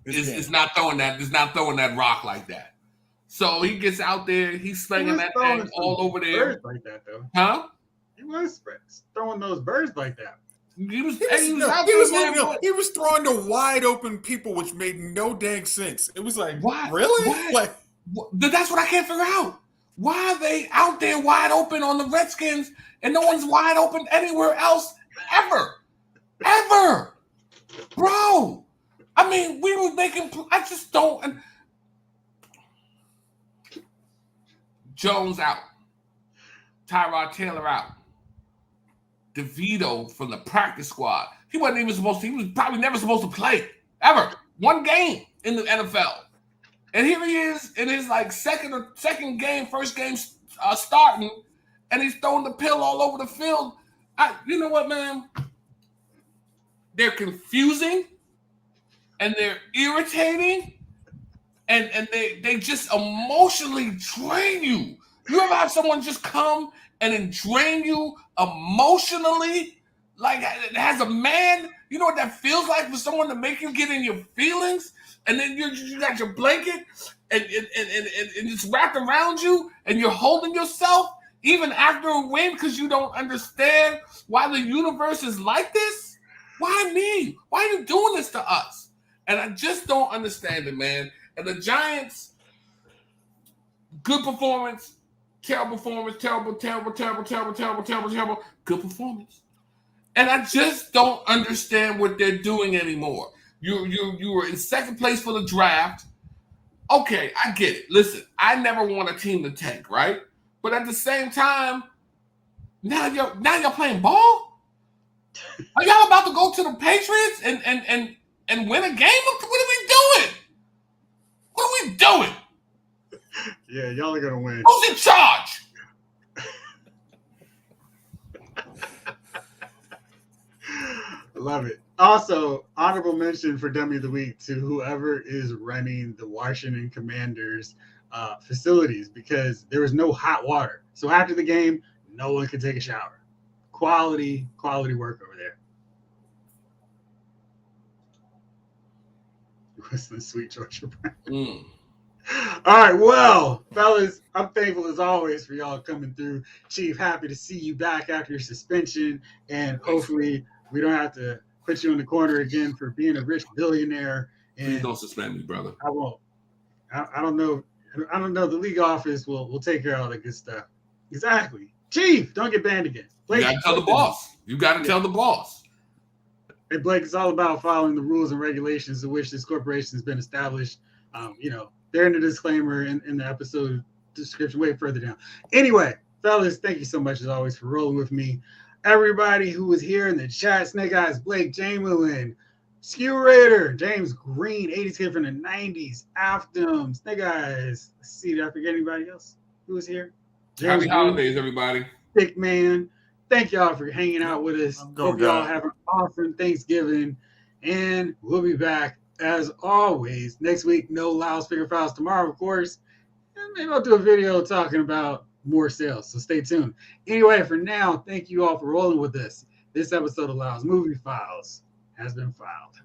is not throwing that rock like that. So he gets out there, he's slinging that thing all over there. Birds like that, though. Huh? He was throwing those birds like that. He was throwing to wide open people, which made no dang sense. It was what? Really? What? That's what I can't figure out. Why are they out there wide open on the Redskins and no one's wide open anywhere else ever? Bro. We were making. I just don't. Jones out. Tyrod Taylor out. DeVito from the practice squad. He wasn't even supposed to. He was probably never supposed to play ever. One game in the NFL, and here he is in his second game, first game starting, and he's throwing the pill all over the field. You know what, man? They're confusing, and they're irritating, and they just emotionally drain you. You ever have someone just come and then drain you emotionally? Like, as a man, you know what that feels like for someone to make you get in your feelings? And then you got your blanket and it's wrapped around you and you're holding yourself even after a win because you don't understand why the universe is like this? Why me? Why are you doing this to us? And I just don't understand it, man. And the Giants, good performance, terrible performance, terrible, good performance. And I just don't understand what they're doing anymore. You were in second place for the draft. Okay, I get it. Listen, I never want a team to tank, right? But at the same time, now you're playing ball? Are y'all about to go to the Patriots and win a game? What are we doing? What are we doing? Yeah, y'all are gonna win. Who's in charge? Love it. Also, honorable mention for Dummy of the Week to whoever is running the Washington Commanders facilities, because there was no hot water. So after the game, no one could take a shower. Quality work over there. Whistling Sweet Georgia Brown. All right, well, fellas, I'm thankful as always for y'all coming through. Chief, happy to see you back after your suspension, and hopefully we don't have to put you in the corner again for being a rich billionaire. And please don't suspend me, brother. I won't. I don't know. I don't know. The league office will take care of all the good stuff. Exactly. Chief, don't get banned again. Blake, you got to tell the boss. You got to tell the boss. Hey, Blake, it's all about following the rules and regulations in which this corporation has been established. They're in the disclaimer in the episode description way further down. Anyway, fellas, thank you so much as always for rolling with me. Everybody who was here in the chat, Snake Eyes, Blake, Jamelin, Skew Raider, James Green, 80s kid from the 90s, Afton, Snake Eyes. Let's see, did I forget anybody else who was here? James Happy holidays, everybody. Thick Man. Thank y'all for hanging out with us. Hope y'all have an awesome Thanksgiving. And we'll be back as always next week. No loudspeaker files tomorrow, of course. And maybe I'll do a video talking about more sales. So stay tuned. Anyway, for now, thank you all for rolling with us. This episode of Loud's Movie Files has been filed.